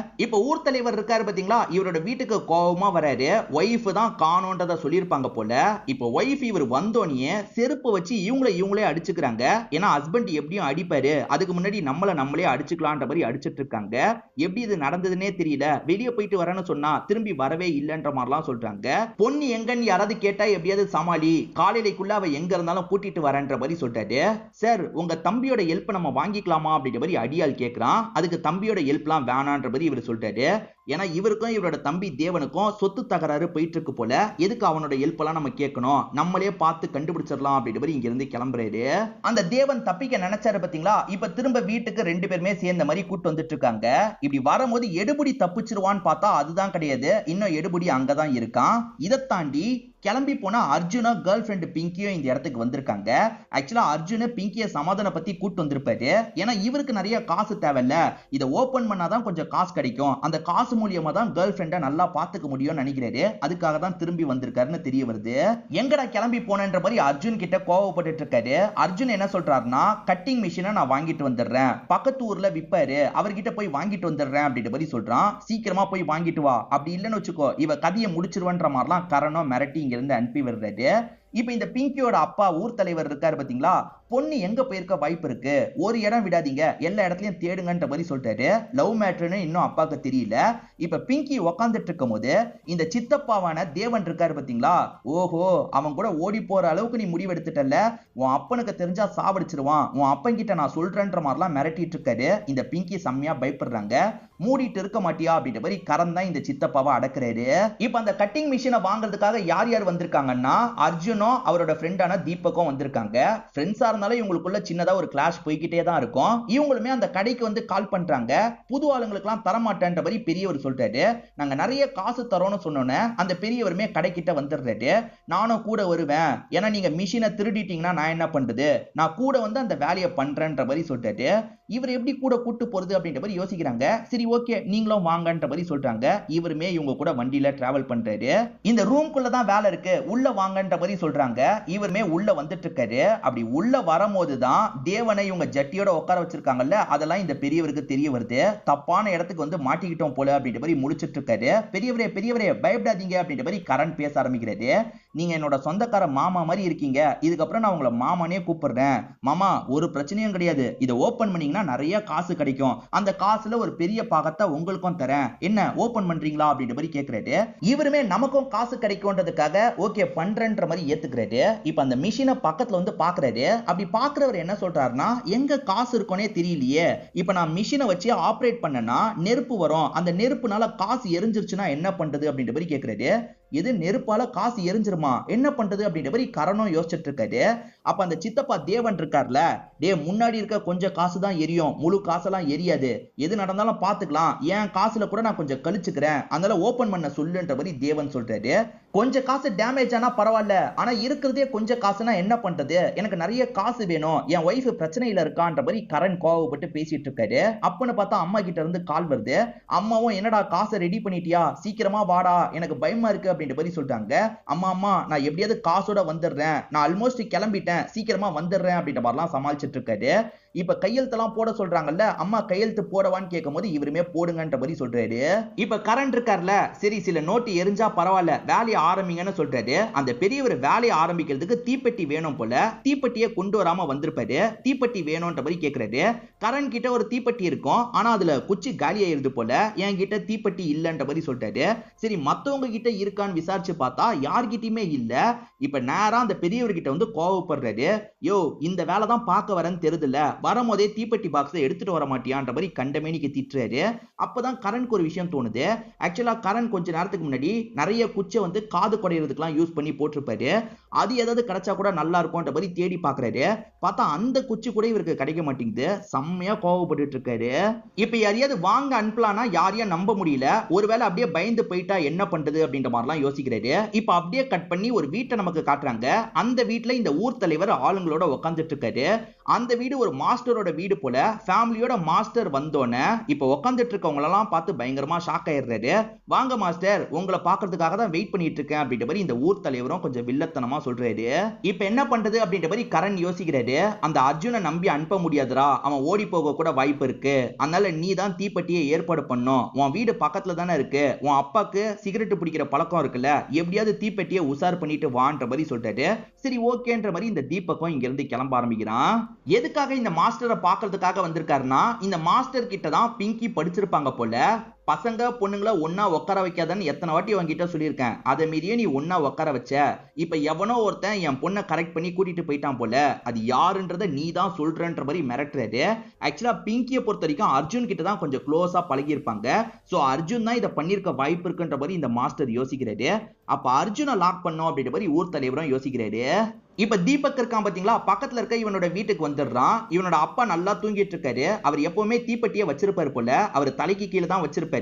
Speaker 1: இப்ப ஊர் தலைவர் இருக்காரு பாத்தீங்களா, இவரோட வீட்டுக்கு கோவமா வராரு. ஒய்ஃப் தான் காணோன்றத சொல்லிருப்பாங்க போல. இப்ப ஒய்ஃப் இவர் வந்தோனியே செருப்பு வச்சு இவங்களே அடிச்சுக்கிறாங்க. ஏன்னா ஹஸ்பண்ட் எப்படியும் அடிப்பாரு, அதுக்கு முன்னாடி நம்மளே அடிச்சுக்கலான்ற மாதிரி அடிச்சிட்டு இருக்காங்க. எப்படி இது நடந்ததுன்னே தெரியல. வெளியே போயிட்டு வரேன்னு சொன்னா திரும்பி வரவே இல்லைன்ற மாதிரிலாம் சொல்றாங்க. பொண்ணு எங்கன்னு யாராவது கேட்டா எப்படியாவது சமாளி, காலையிலக்குள்ள அவ எங்க இருந்தாலும் கூட்டிட்டு வரேன்ற மாதிரி சொல்றாரு. சார் உங்க தம்பியோட ஹெல்ப் நம்ம வாங்கிக்கலாமா அப்படின்ற மாதிரி அடியால் கேட்கிறான். அதுக்கு தம்பியோட ஹெல்ப்லாம் வேணான்ற மாதிரி இவர் சொல்றாரு. ஏன்னா இவருக்கும் இவரோட தம்பி தேவனுக்கும் சொத்து தகராறு போயிட்டு இருக்கு போல. எதுக்கு அவனோட ஹெல்ப் எல்லாம் நம்ம கேட்கணும், நம்மளே பார்த்து கண்டுபிடிச்சிடலாம் அப்படின்ற மாதிரி இங்க இருந்து கிளம்புறாரு. அந்த தேவன் தப்பிக்க நினைச்சாரு பாத்தீங்களா, இப்ப திரும்ப வீட்டுக்கு ரெண்டு பேருமே சேர்ந்த மாதிரி கூட்டு வந்துட்டு இருக்காங்க. இப்படி வரும்போது எடுபடி தப்பிச்சிருவான்னு பார்த்தா அதுதான் கிடையாது. இன்னும் எடுபடி அங்கதான் இருக்கான். இதை தாண்டி கிளம்பி போனா அர்ஜுனா கேர்ள் ஃபிரெண்ட் பிங்கியும் இந்த இடத்துக்கு வந்திருக்காங்க. ஆக்சுவலா அர்ஜுன பிங்கிய சமாதான பத்தி கூட்டு வந்திருப்பாரு. ஏன்னா இவருக்கு நிறைய காசு தேவையில்ல, இதை ஓபன் பண்ணாதான் கொஞ்சம் காசு கிடைக்கும், அந்த காசு மூலியமா தான் கேர்ள் ஃபிரெண்டை நல்லா பாத்துக்க முடியும்னு நினைக்கிறாரு. அதுக்காக தான் திரும்பி வந்திருக்காருன்னு தெரிய வருது. எங்கடா கிளம்பி போனன்ற மாதிரி அர்ஜுன் கிட்ட கோவப்பட்டு இருக்காரு. அர்ஜுன் என்ன சொல்றாருன்னா, கட்டிங் மிஷினை நான் வாங்கிட்டு வந்துடுறேன், பக்கத்து ஊர்ல விப்பாரு, அவர்கிட்ட போய் வாங்கிட்டு வந்துடுறேன் அப்படின்ற மாதிரி சொல்றான். சீக்கிரமா போய் வாங்கிட்டு வா, அப்படி இல்லைன்னு வச்சுக்கோ இவ கதையை முடிச்சிருவன்ற மாதிரிலாம் கரணோ மிரட்டி இங்க இருந்து அனுப்பி விடுறாரு. இப்ப இந்த பிங்கியோட அப்பா ஊர் தலைவர் இருக்காரு பாத்தீங்களா, பொண்ணு எங்க போயிருக்க வாய்ப்பு இருக்கு, ஒரு இடம் விடாதீங்க, எல்லா இடத்துலயும் தேடுங்கன்ற மாதிரி சொல்லிட்டாரு. லவ் மேட்டர்னு இன்னும் அப்பாவுக்கு தெரியல. இப்ப பிங்கி உக்காந்துட்டு இருக்கும் போது இந்த சித்தப்பாவான தேவன் இருக்காரு பாத்தீங்களா, ஓஹோ அவன் கூட ஓடி போற அளவுக்கு நீ முடிவெடுத்துட்டல, உன் அப்பனுக்கு தெரிஞ்சா சாவடிச்சிருவான், உன் அப்பன் கிட்ட நான் சொல்றேன்ற மாதிரிலாம் மிரட்டிட்டு இருக்காரு. இந்த பிங்கி செம்மையா பயப்படுறாங்க. மூடிட்டு இருக்க மாட்டியா அப்படின்ற மாதிரி கரண் தான் இந்த சித்தப்பாவை அடக்குறாரு. இப்ப அந்த கட்டிங் மிஷினை வாங்குறதுக்காக யார் யார் வந்திருக்காங்கன்னா, அர்ஜுனும் அவரோட ஃப்ரெண்டான தீபக்கும் வந்திருக்காங்க. ஃப்ரெண்ட்ஸா இருந்தாலும் இவங்களுக்குள்ள சின்னதா ஒரு கிளாஷ் போய்கிட்டே தான் இருக்கும். இவங்களுமே அந்த கடைக்கு வந்து கால் பண்றாங்க. புது ஆளுங்களுக்கு எல்லாம் தரமாட்டேன்ற மாதிரி பெரியவர் சொல்றாரு. நாங்க நிறைய காசு தரோம்னு சொன்னோன்னே அந்த பெரியவருமே கடைக்கிட்ட வந்துடுறாரு. நானும் கூட வருவேன், ஏன்னா நீங்க மிஷினை திருடிட்டீங்கன்னா நான் என்ன பண்றது, நான் கூட வந்து அந்த வேலையை பண்றேன்ற மாதிரி சொல்றாரு. இவர் எப்படி கூட கூட்டு போறது அப்படின்ற மாதிரி யோசிக்கிறாங்க. சரி ஓகே நீங்களும் வாங்கன்ற மாதிரி சொல்றாங்க. இவருமே இவங்க கூட வண்டியில டிராவல் பண்றாரு. இந்த ரூம்குள்ள தான் வேலை இருக்கு, உள்ள வாங்கன்ற மாதிரி சொல்றாங்க. இவருமே உள்ள வந்துட்டு இருக்காரு. அப்படி உள்ள வரும்போதுதான் தேவனை இவங்க ஜட்டியோட உட்கார வச்சிருக்காங்கல்ல, அதெல்லாம் இந்த பெரியவருக்கு தெரிய வருது. தப்பான இடத்துக்கு வந்து மாட்டிக்கிட்டோம் போல அப்படின்ற மாதிரி முடிச்சிட்டு இருக்காரு. பெரியவரே பயப்படாதீங்க அப்படின்ற மாதிரி கரண் பேச ஆரம்பிக்கிறாரு. நீங்க என்னோட சொந்தக்கார மாமா மாதிரி இருக்கீங்க, இதுக்கப்புறம் நான் உங்களை மாமானே கூப்பிடுறேன். மாமா ஒரு பிரச்சனையும் கிடையாது, இதை ஓபன் பண்ணீங்கன்னா நிறைய காசு கிடைக்கும், அந்த காசுல ஒரு பெரிய பாகத்தை உங்களுக்கும் தரேன், என்ன ஓபன் பண்றீங்களா அப்படின்ற மாதிரி கேட்கிறாரு. இவருமே நமக்கும் காசு கிடைக்கும்ன்றதுக்காக ஓகே பண்றேன்ற மாதிரி ஏத்துக்கிறாரு. இப்ப அந்த மிஷினை பக்கத்துல வந்து பாக்குறாரு. அப்படி பாக்குறவர் என்ன சொல்றாருன்னா, எங்க காசு இருக்கோனே தெரியலையே, இப்ப நான் மிஷினை வச்சு ஆபரேட் பண்ணனா நெருப்பு வரும், அந்த நெருப்புனால காசு எரிஞ்சிருச்சுன்னா என்ன பண்றது அப்படின்ற மாதிரி கேட்கிறாரு. எது நெருப்பால காசு எரிஞ்சிருமா, என்ன பண்றது அப்படின்ற மாதிரி கரணம் யோசிச்சுட்டு இருக்காரு. அப்ப அந்த சித்தப்பா தேவன் இருக்கார்ல, டே முன்னாடி இருக்க கொஞ்சம் காசு தான் எரியும், முழு காசெல்லாம் எரியாது, எது நடந்தாலும் பாத்துக்கலாம், என் காசுல கூட நான் கொஞ்சம் கழிச்சுக்கிறேன், அதனால ஓபன் பண்ண சொல்லுன்ற மாதிரி தேவன் சொல்றாரு. கொஞ்சம் காசு டேமேஜ் ஆனா பரவாயில்ல, ஆனா இருக்கிறதே கொஞ்சம் காசுனா என்ன பண்றது, எனக்கு நிறைய காசு வேணும், என் ஒய்ஃப் பிரச்சனையில இருக்கான்ற மாதிரி கரண் கோவப்பட்டு பேசிட்டு இருக்காரு. அப்பன்னு பார்த்தா அம்மா கிட்ட இருந்து கால் வருது. அம்மாவும் என்னடா காசை ரெடி பண்ணிட்டியா, சீக்கிரமா வாடா, எனக்கு பயமா இருக்கு அப்படின்ற மாதிரி சொல்றாங்க. அம்மா நான் எப்படியாவது காசோட வந்துடுறேன், நான் ஆல்மோஸ்ட் கிளம்பிட்டேன், சீக்கிரமா வந்துடுறேன் அப்படின்ற மாதிரிலாம் சமாளிச்சிட்டு இருக்காரு. இப்ப கையெழுத்தெல்லாம் போட சொல்றாங்கல்ல, அம்மா கையெழுத்து போடவான்னு கேட்கும் போது இவருமே போடுங்கன்ற மாதிரி சொல்றாரு. இப்ப கரண்ட் இருக்கார்ல, சரி சில நோட்டு எரிஞ்சா பரவாயில்ல வேலையை ஆரம்பிங்கன்னு சொல்றாரு. அந்த பெரியவர் வேலையை ஆரம்பிக்கிறதுக்கு தீப்பெட்டி வேணும் போல, தீப்பெட்டியை கொண்டு வராம வந்திருப்பாரு. தீப்பெட்டி வேணும்ன்ற மாதிரி கேட்கிறாரு. கரண் கிட்ட ஒரு தீப்பெட்டி இருக்கும், ஆனா அதுல குச்சி காலி ஆயிருது போல, என் கிட்ட தீப்பெட்டி இல்லன்ற மாதிரி சொல்றாரு. சரி மத்தவங்க கிட்ட இருக்கான்னு விசாரிச்சு பார்த்தா யார்கிட்டயுமே இல்ல. இப்ப நேரா அந்த பெரியவர்கிட்ட வந்து கோவப்படுறாரு. யோ இந்த வேலை தான் பார்க்க வரேன்னு தெரியுதுல, வரும்போதே தீப்பெட்டி பாக்ஸை எடுத்துட்டு வர மாட்டியான்ற மாதிரி கண்டமேனிக்கு திட்டுறாரு. அப்பதான் கரனுக்கு ஒரு விஷயம் தோணுது. ஆக்சுவலா கரண் கொஞ்ச நேரத்துக்கு முன்னாடி நிறைய குச்சை வந்து காது குடையிறதுக்குலாம் யூஸ் பண்ணி போட்டிருப்பாரு. அது ஏதாவது கிடைச்சா கூட நல்லா இருக்கும்ன்ற மாதிரி தேடி பாக்குறாரு. பார்த்தா அந்த குச்சி கூட இவருக்கு கிடைக்க மாட்டேங்குது. செம்மையா கோவப்பட்டு இருக்காரு. இப்ப யாரையாவது வாங்க அனுப்பலானா யாரையும் நம்ப முடியல. ஒருவேளை அப்படியே பயந்து போயிட்டா என்ன பண்றது அப்படின்ற மாதிரிலாம் யோசிக்கிறாரு. இப்ப அப்படியே கட் பண்ணி ஒரு வீட்டை நமக்கு காட்டுறாங்க. அந்த வீட்டுல இந்த ஊர் தலைவர் ஆளுங்களோட உட்காந்துட்டு இருக்காரு. அந்த வீடு ஒரு மாஸ்டரோட வீடு போல. ஃபேமிலியோட மாஸ்டர் வந்தோன்னே இப்ப உட்காந்துட்டு இருக்கவங்க எல்லாம் பார்த்து பயங்கரமா ஷாக் ஆயிடுறாரு. வாங்க மாஸ்டர், உங்களை பாக்குறதுக்காக தான் வெயிட் பண்ணிட்டு இருக்கேன் அப்படின்ற மாதிரி இந்த ஊர் தலைவரும் கொஞ்சம் வில்லத்தனமா சொல்றாரு. இப்ப என்ன பண்றது அப்படின்ற மாதிரி கரண் யோசிக்கிறாரு. அந்த அர்ஜுனை நம்பி அனுப்ப முடியாதுடா, அவன் ஓடி போக கூட வாய்ப்பு இருக்கு. அதனால நீ தான் தீப்பெட்டியை ஏற்பாடு பண்ணும். உன் வீடு பக்கத்துல தானே இருக்கு. உன் அப்பாக்கு சிகரெட் பிடிக்கிற பழக்கம் இருக்குல்ல, எப்படியாவது தீப்பெட்டியை உசார் பண்ணிட்டு வான்ற மாதிரி சொல்றாரு. சரி ஓகேன்ற மாதிரி இந்த தீபகம் இங்க இருந்து கிளம்ப ஆரம்பிக்கிறான். எதுக்காக இந்த மாஸ்டரை பாக்குறதுக்காக வந்திருக்காருன்னா, இந்த மாஸ்டர் கிட்ட தான் பிங்கி படிச்சிருப்பாங்க போல. பசங்க பொண்ணுங்களை ஒன்னா உட்கார வைக்காதன்னு எத்தனை வாட்டி அவங்கிட்ட சொல்லியிருக்கேன். அதை மீறியே நீ ஒன்னா உட்கார வச்ச. இப்ப எவனோ ஒருத்தன் என் பொண்ணை கரெக்ட் பண்ணி கூட்டிட்டு போயிட்டான் போல. அது யாருன்றத நீ தான் சொல்றன்ற மாதிரி மிரட்டுறாரு. ஆக்சுவலா பிங்கியை பொறுத்த வரைக்கும் அர்ஜுன் கிட்ட தான் கொஞ்சம் க்ளோஸா பழகி இருப்பாங்க. சோ அர்ஜுன் தான் இதை பண்ணிருக்க வாய்ப்பு இருக்குன்ற மாதிரி இந்த மாஸ்டர் யோசிக்கிறாரு. அப்ப அர்ஜுனை லாக் பண்ணோம் அப்படின்ற மாதிரி ஊர் தலைவரும் யோசிக்கிறாரு. இப்ப தீபக் இருக்கான் பாத்தீங்களா, பக்கத்துல இருக்க இவனோட வீட்டுக்கு வந்துடுறான். இவனோட அப்பா நல்லா தூங்கிட்டு இருக்காரு. அவர் எப்பவுமே தீப்பெட்டியை வச்சிருப்பாரு போல. அவர் தலைக்கு கீழே தான் வச்சிருப்பாரு.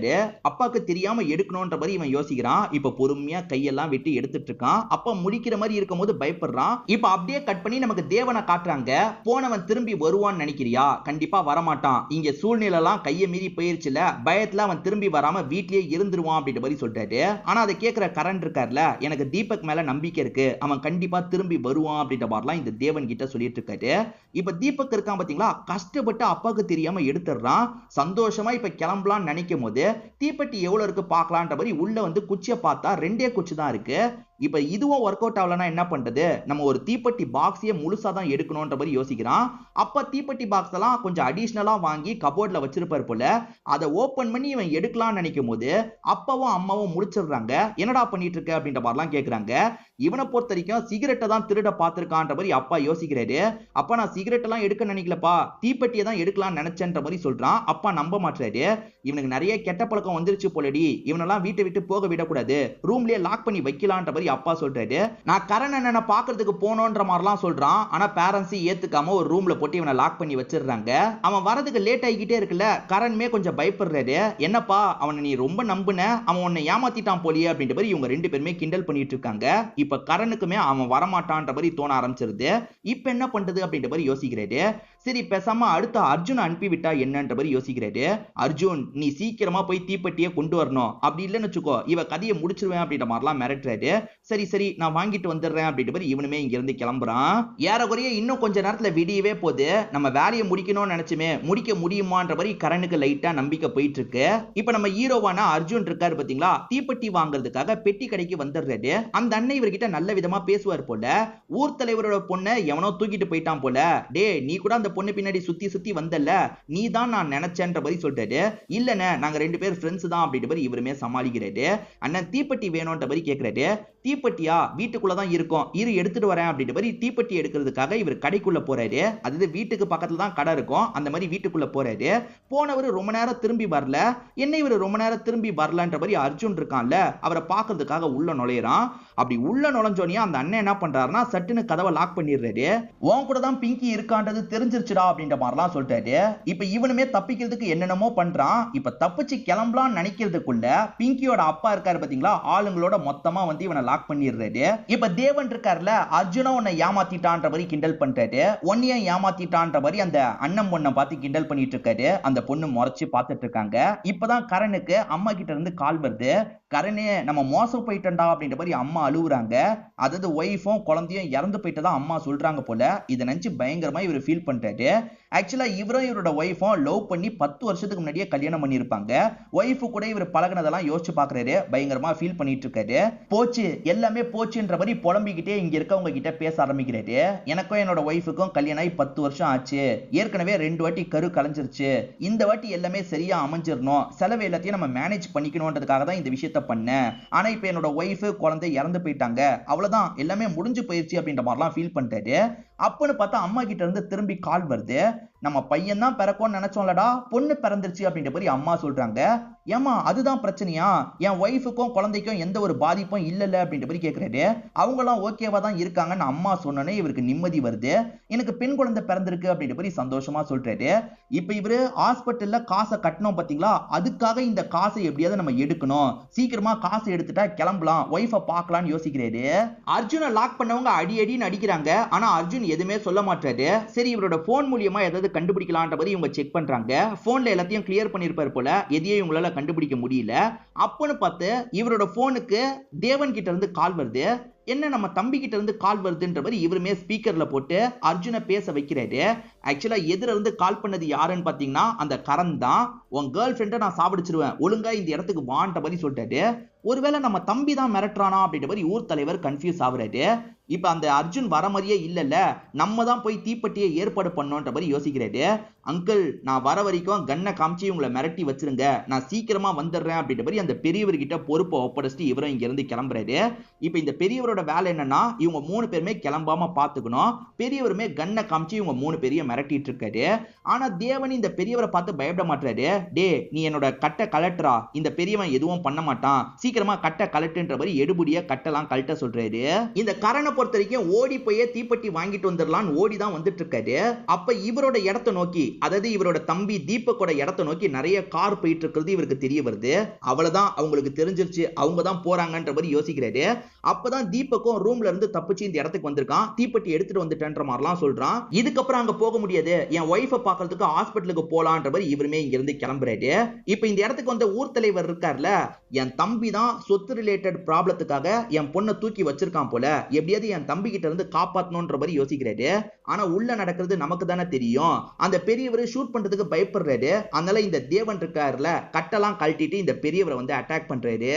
Speaker 1: அப்பாக்கு தெரியாம எடுக்கணும்ன்ற மாதிரி இவன் யோசிக்கிறான். இப்ப பொறுமையா கையெல்லாம் வெட்டி எடுத்துட்டு இருக்கான். அப்பா முடிக்கிற மாதிரி இருக்கும் போது பயப்படுறான். இப்ப அப்படியே கட் பண்ணி நமக்கு தேவனை காட்டுறாங்க. போனவன் திரும்பி வருவான்னு நினைக்கிறியா? கண்டிப்பா வரமாட்டான். இங்க சூழ்நிலை எல்லாம் கையை மீறி போயிருச்சுல, பயத்துல அவன் திரும்பி வராம வீட்லயே இருந்துருவான் அப்படின்ற மாதிரி சொல்றாரு. ஆனா அதை கேட்கிற கரண் இருக்காருல, எனக்கு தீபக் மேல நம்பிக்கை இருக்கு, அவன் கண்டிப்பா திரும்பி வருவான் அப்படின்ற மாதிரிலாம் இந்த தேவன் கிட்ட சொல்லிட்டு இருக்காரு. இப்ப தீபக் இருக்கான் பாத்தீங்களா, கஷ்டப்பட்டு அப்பாவுக்கு தெரியாம எடுத்துடுறான். சந்தோஷமா இப்ப கிளம்பலாம்னு நினைக்கும் போது தீப்பெட்டி எவ்வளவு இருக்கு பாக்கலான்ற மாதிரி உள்ள வந்து குச்சியை பார்த்தா 2 குச்சி தான் இருக்கு. இப்ப இதுவும் ஒர்க் அவுட் ஆகலனா என்ன பண்றது? நம்ம ஒரு தீப்பெட்டி பாக்ஸையே முழுசா தான் எடுக்கணும்ன்ற மாதிரி யோசிக்கிறான். அப்ப தீப்பெட்டி பாக்ஸ் எல்லாம் கொஞ்சம் அடிஷனலா வாங்கி கபோர்ட்ல வச்சிருப்பாரு போல. அதை ஓபன் பண்ணி இவன் எடுக்கலாம்னு நினைக்கும் போது அப்பாவும் அம்மாவும் முடிச்சிடுறாங்க. என்னடா பண்ணிட்டு இருக்க அப்படின்ற மாதிரிலாம் கேக்குறாங்க. இவனை பொறுத்த வரைக்கும் சிகரெட்டை தான் திருட பார்த்திருக்கான்ற மாதிரி அப்பா யோசிக்கிறாரு. அப்பா நான் சிகரெட் எல்லாம் எடுக்க நினைக்கலப்பா, தீப்பெட்டியை தான் எடுக்கலாம்னு நினைச்சேன்ற மாதிரி சொல்றான். அப்பா நம்ப மாட்டாரு. இவனுக்கு நிறைய கெட்ட பழக்கம் வந்துருச்சு போலடி, இவனெல்லாம் வீட்டை விட்டு போக விடக்கூடாது, ரூம்லயே லாக் பண்ணி வைக்கலான்ற மாதிரி அப்பா சொல்றாரு. நான் கரண் அண்ணனை பாக்குறதுக்கு போனோன்ற மாதிரிலாம் சொல்றான். ஆனா பேரண்ட்ஸ் ஏத்துக்காம ஒரு ரூம்ல போட்டு இவனை லாக் பண்ணி வச்சிடுறாங்க. அவன் வரதுக்கு லேட் ஆகிக்கிட்டே இருக்குல்ல, கரண்மே கொஞ்சம் பயப்படுறாரு. என்னப்பா அவனை நீ ரொம்ப நம்புன, அவன் உன்னை ஏமாத்திட்டான் போலியே அப்படின்ற மாதிரி இவங்க 2 பேருமே கிண்டல் பண்ணிட்டு இருக்காங்க. இப்ப கரனுக்குமே அவன் வரமாட்டான்ற மாதிரி தோண ஆரம்பிச்சிருது. இப்ப என்ன பண்றது அப்படின்ற மாதிரி யோசிக்கிறாரு. சரி பேசாம அடுத்த அர்ஜுன் அனுப்பி விட்டா என்னன்ற மாதிரி யோசிக்கிறாரு. அர்ஜுன் நீ சீக்கிரமா போய் தீப்பெட்டியை கொண்டு வரணும், அப்படி இல்லைன்னு வச்சுக்கோ இவ கதையை முடிச்சிருவேன் அப்படின்ற மாதிரிலாம் மிரட்டுறாரு. சரி சரி நான் வாங்கிட்டு வந்துடுறேன் அப்படின்ற மாதிரி இவனுமே இங்க இருந்து கிளம்புறான். ஏறக்குறைய இன்னும் கொஞ்ச நேரத்துல விடியவே போகுது. நம்ம வேலையை முடிக்கணும்னு நினைச்சுமே முடிக்க முடியுமான்ற மாதிரி கரனுக்கு லைட்டா நம்பிக்கை போயிட்டு இருக்கு. இப்ப நம்ம ஹீரோவான அர்ஜுன் இருக்காரு பாத்தீங்களா, தீப்பெட்டி வாங்குறதுக்காக பெட்டி கடைக்கு வந்துடுறாரு. அந்த அண்ணன் இவர்கிட்ட நல்ல விதமா பேசுவார் போல. ஊர் தலைவரோட பொண்ணை எவனோ தூக்கிட்டு போயிட்டான் போல. டே நீ கூட அந்த பொண்ணு பின்னாடி சுத்தி சுத்தி வந்தல்ல, நீ தான் நான் நினைச்சேன்ற மாதிரி சொல்றாரு. இல்லனே நாங்க 2 பேர் ஃப்ரெண்ட்ஸ் தான் அப்படின்ற மாதிரி இவருமே சமாளிக்கிறாரு. அண்ணன் தீப்பெட்டி வேணும்ன்ற மாதிரி கேக்குறாரு. தீப்பெட்டியா வீட்டுக்குள்ள தான் இருக்கும், இரு எடுத்துட்டு வரேன் அப்படின்ற மாதிரி தீப்பெட்டி எடுக்கிறதுக்காக இவர் கடைக்குள்ள போறாரு. அது வீட்டுக்கு பக்கத்துல தான் கடை இருக்கும். அந்த மாதிரி வீட்டுக்குள்ள போறாரு. போனவர் ரொம்ப நேரம் திரும்பி வரல. என்ன இவர் ரொம்ப நேரம் திரும்பி வரலன்ற மாதிரி அர்ஜுன் இருக்கான்ல, அவரை பார்க்கிறதுக்காக உள்ள நுழையறான். அப்படி உள்ள நுழைஞ்சோனே அந்த அண்ணன் என்ன பண்றாருன்னா சட்டுன்னு கதவை லாக் பண்ணிடுறாரு. உன் கூட தான் பிங்கி இருக்கான்றது தெரிஞ்சிருச்சுடா அப்படின்ற மாதிரிலாம் சொல்லிட்டாரு. இப்ப இவனுமே தப்பிக்கிறதுக்கு என்னென்னமோ பண்றான். இப்ப தப்பிச்சு கிளம்பலாம்னு நினைக்கிறதுக்குள்ள பிங்கியோட அப்பா இருக்காரு பாத்தீங்களா, ஆளுங்களோட மொத்தமா வந்து இவனை லாக் பண்ணிடுறாரு. இப்ப தேவன் இருக்காருல, அர்ஜுனா உன்னை ஏமாத்திட்டான்ற மாதிரி கிண்டல் பண்றாரு. ஒன்னிய ஏமாத்திட்டான்ற மாதிரி அந்த அண்ணன் பொண்ணை பார்த்து கிண்டல் பண்ணிட்டு இருக்காரு. அந்த பொண்ணு முறைச்சு பார்த்துட்டு இருக்காங்க. இப்பதான் கரனுக்கு அம்மா கிட்ட இருந்து கால் வருது. கரணே நம்ம மோசம் போயிட்டா அப்படின்ற மாதிரி அம்மா அழுவுறாங்க. அதாவது ஒய்ஃபும் குழந்தையும் இறந்து போயிட்டதா அம்மா சொல்றாங்க போல. இதை நினைச்சு பயங்கரமா இவர் ஃபீல் பண்றாரு. ஆக்சுவலா இவரும் இவரோட ஒய்ஃபும் லவ் பண்ணி 10 வருஷத்துக்கு முன்னாடியே கல்யாணம் பண்ணியிருப்பாங்க. ஒய்ஃபு கூட இவர் பழகினதெல்லாம் யோசிச்சு பாக்குறாரு. பயங்கரமா ஃபீல் பண்ணிட்டு இருக்காரு. போச்சு எல்லாமே போச்சுன்ற மாதிரி புலம்பிக்கிட்டே இங்க இருக்கவங்க கிட்ட பேச ஆரம்பிக்கிறாரு. எனக்கும் என்னோட ஒய்ஃபுக்கும் கல்யாணம் ஆகி 10 வருஷம் ஆச்சு. ஏற்கனவே 2 வாட்டி கரு கலைஞ்சிருச்சு. இந்த வாட்டி எல்லாமே சரியா அமைஞ்சிடணும். செலவு எல்லாத்தையும் நம்ம மேனேஜ் பண்ணிக்கணும்ன்றதுக்காக தான் இந்த விஷயத்த பண்ணேன். ஆனா இப்ப என்னோட ஒய்ஃபு குழந்தை இறந்து போயிட்டாங்க. அவ்வளவுதான் எல்லாமே முடிஞ்சு போயிருச்சு அப்படின்ற மாதிரிலாம் ஃபீல் பண்றாரு. அப்பன்னு பார்த்தா அம்மா கிட்ட இருந்து திரும்பி கால் வருது. நம்ம பையன் தான் பிறக்கும்னு நினைச்சோம்லடா, பொண்ணு பிறந்துருச்சு அப்படின்ற மாதிரி அம்மா சொல்றாங்க. ஏமா அதுதான் பிரச்சனையா? என் ஒய்ஃபுக்கும் குழந்தைக்கும் எந்த ஒரு பாதிப்பும் இல்லல அப்படின்ற மாதிரி கேக்குறாரு. அவங்களாம் ஓகேவா தான் இருக்காங்கன்னு அம்மா சொன்னோன்னே இவருக்கு நிம்மதி வருது. எனக்கு பெண் குழந்தை பிறந்திருக்கு அப்படின்ற மாதிரி சந்தோஷமா சொல்றாரு. இப்ப இவரு ஹாஸ்பிட்டல்ல காசை கட்டணும் பாத்தீங்களா, அதுக்காக இந்த காசை எப்படியாவது நம்ம எடுக்கணும், சீக்கிரமா காசை எடுத்துட்டா கிளம்பலாம், ஒய்ஃபை பார்க்கலாம்னு யோசிக்கிறாரு. அர்ஜுனை லாக் பண்ணவங்க அடி அடின்னு அடிக்கிறாங்க. ஆனா அர்ஜுன் எதுவுமே சொல்ல மாட்டாரு. சரி இவரோட போன் மூலியமா ஏதாவது கண்டுபிடிக்கலான்ற மாதிரி இவங்க செக் பண்றாங்க. போன்ல எல்லாத்தையும் கிளியர் பண்ணிருப்பாரு போல, எதையும் இவங்களால கண்டுபிடிக்க முடியல. அப்பன்னு பார்த்து இவரோட போனுக்கு தேவன் கிட்ட இருந்து கால் வருது. என்ன நம்ம தம்பி கிட்ட இருந்து கால் வருதுன்ற மாதிரி இவருமே ஸ்பீக்கர்ல போட்டு அர்ஜுனை பேச வைக்கிறாரு. ஆக்சுவலா எதிர இருந்து கால் பண்ணது யாருன்னு பாத்தீங்கன்னா அந்த கரண் தான். உன் கேர்ள் ஃபிரெண்டை நான் சாவடிச்சிருவேன், ஒழுங்கா இந்த இடத்துக்கு வான்ற மாதிரி சொல்லிட்டாரு. ஒருவேளை நம்ம தம்பி தான் மிரட்டுறானா அப்படின்ற மாதிரி ஊர் தலைவர் கன்ஃபியூஸ் ஆகுறாரு. இப்ப அந்த அர்ஜுன் வர மாதிரியே இல்லல்ல, நம்ம தான் போய் தீப்பெட்டியை ஏற்பாடு பண்ணோன்ற மாதிரி யோசிக்கிறாரு. அங்கிள் நான் வர வரைக்கும் கண்ணை காமிச்சு உங்களை மிரட்டி வச்சிருங்க, நான் சீக்கிரமா வந்துடுறேன் அப்படின்ற மாதிரி அந்த பெரியவர்கிட்ட பொறுப்பை ஒப்படைச்சிட்டு இவரும் இங்க இருந்து கிளம்புறாரு. இப்ப இந்த பெரியவரோட வேலை என்னன்னா இவங்க 3 பேருமே கிளம்பாம பாத்துக்கணும். பெரியவருமே கண்ணை காமிச்சு இவங்க 3 பேரையும் மிரட்டிட்டு இருக்காரு. ஆனா தேவன் இந்த பெரியவரை பார்த்து பயப்பட மாட்டாரு. டே நீ என்னோட கட்டை கலட்டுறா, இந்த பெரியவன் எதுவும் பண்ண மாட்டான், சீக்கிரமா கட்டை கலட்டுன்ற மாதிரி எடுபடியா கட்டெல்லாம் கழட்ட சொல்றாரு. இந்த கரணை பொறுத்த வரைக்கும் ஓடி போய் தீப்பெட்டி வாங்கிட்டு வந்துடலாம் ஓடி தான் வந்துட்டு இருக்காரு. அப்ப இவரோட இடத்தை நோக்கி, அதாவது இவரோட தம்பி தீபக்கோட இடத்தை நோக்கி நிறைய கார் போயிட்டு இருக்கிறது இவருக்கு தெரிய வருது. அவ்வளவுதான் அவங்களுக்கு தெரிஞ்சிருச்சு, அவங்க தான் போறாங்கன்ற மாதிரி யோசிக்கிறாரு. அப்பதான் தீபக்கும் ரூம்ல இருந்து தப்பிச்சு இந்த இடத்துக்கு வந்திருக்கான், தீப்பெட்டி எடுத்துட்டு வந்துட்டேன்ற மாதிரிலாம் சொல்றான். இதுக்கப்புறம் அங்க போக முடியாது, என் ஒய்ஃபை பார்க்கறதுக்கு ஹாஸ்பிட்டலுக்கு போலான்ற மாதிரி இவருமே இங்க இருந்து கிளம்புறாரு. இப்ப இந்த இடத்துக்கு வந்த ஊர் தலைவர் இருக்கார்ல, என் தம்பி தான் சொத்து ரிலேட்டட் ப்ராப்ளத்துக்காக என் பொண்ணை தூக்கி வச்சிருக்கான் போல, எப்படியாவது என் தம்பி கிட்ட இருந்து காப்பாத்தணும்ன்ற மாதிரி யோசிக்கிறாரு. ஆனா உள்ள நடக்கிறது நமக்கு தானே தெரியும். அந்த பெரியவர் ஷூட் பண்றதுக்கு பயப்படுறாரு. அதனால இந்த தேவன் இருக்காருல, கட்டெல்லாம் கழட்டிட்டு இந்த பெரியவரை வந்து அட்டாக் பண்றாரு.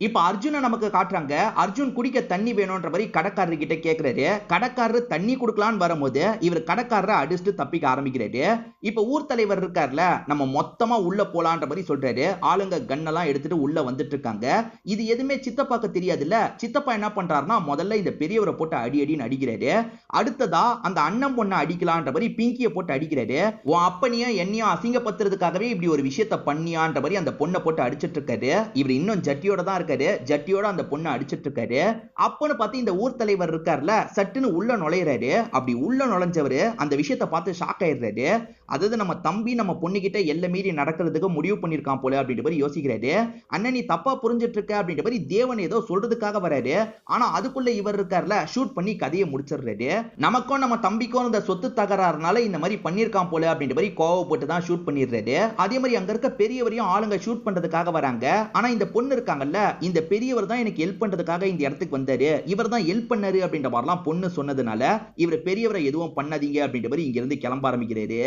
Speaker 1: இப்ப அர்ஜுனை நமக்கு காட்டுறாங்க. அர்ஜுன் குடிக்க தண்ணி வேணும்ன்ற மாதிரி கடைக்காரர் கிட்ட கேக்குறாரு. கடைக்காரர் தண்ணி கொடுக்கலான்னு வரும்போது இவர் கடைக்காரரை அடிச்சுட்டு தப்பிக்க ஆரம்பிக்கிறாரு. இப்ப ஊர் தலைவர் இருக்காருல, நம்ம மொத்தமா உள்ள போலான்ற மாதிரி சொல்றாரு. ஆளுங்க கன்னெல்லாம் எடுத்துட்டு உள்ள வந்துட்டு இருக்காங்க. இது எதுவுமே சித்தப்பாக்கு தெரியாதுல்ல. சித்தப்பா என்ன பண்றாருன்னா முதல்ல இந்த பெரியவரை போட்டு அடி அடின்னு அடிக்கிறாரு. அடுத்ததா அந்த அண்ணன் பொண்ணை அடிக்கலான்ற மாதிரி பிங்கியை போட்டு அடிக்கிறாரு. உன் அப்பனையும் என்னையும் அசிங்கப்படுத்துறதுக்காகவே இப்படி ஒரு விஷயத்த பண்ணியான்ற மாதிரி அந்த பொண்ணை போட்டு அடிச்சிட்டு இருக்காரு. இவர் இன்னும் ஜட்டியோட தான் இருக்காரு. ஜட்டியோட அந்த பொண்ணை அடிச்சிட்டு இருக்காரு. அப்பன்னு பார்த்து இந்த ஊர் தலைவர் இருக்காருல, சட்டுன்னு உள்ள நுழையிறாரு. அப்படி உள்ள நுழைஞ்சவரு அந்த விஷயத்தை பார்த்து ஷாக் ஆயிடுறாரு. அதாவது நம்ம தம்பி நம்ம பொண்ணு கிட்ட எல்லை மீறி நடக்கிறதுக்கு முடிவு பண்ணிருக்கான் போல அப்படின்ற மாதிரி யோசிக்கிறாரு. அண்ணன் நீ தப்பா புரிஞ்சிட்டு இருக்க அப்படின்ற மாதிரி தேவன் ஏதோ சொல்றதுக்காக வராரு. ஆனா அதுக்குள்ள இவர் இருக்காருல, ஷூட் பண்ணி கதையை முடிச்சிடுறாரு. நமக்கும் நம்ம தம்பிக்கும் இந்த சொத்து தகராறுனால இந்த மாதிரி பண்ணிருக்கான் போல அப்படின்ற மாதிரி கோவப்பட்டு தான் ஷூட் பண்ணிடுறாரு. அதே மாதிரி அங்க இருக்க பெரியவரையும் ஆளுங்க ஷூட் பண்றதுக்காக வராங்க. ஆனா இந்த பொண்ணு இருக்காங்கல்ல, இந்த பெரியவர் தான் எனக்கு ஹெல்ப் பண்றதுக்காக இந்த இடத்துக்கு வந்தாரு, இவர் தான் ஹெல்ப் பண்ணாரு அப்படின்ற மாதிரிலாம் பொண்ணு சொன்னதுனால இவர் பெரியவரை எதுவும் பண்ணாதீங்க அப்படின்ற மாதிரி இங்க இருந்து கிளம்ப ஆரம்பிக்கிறாரு.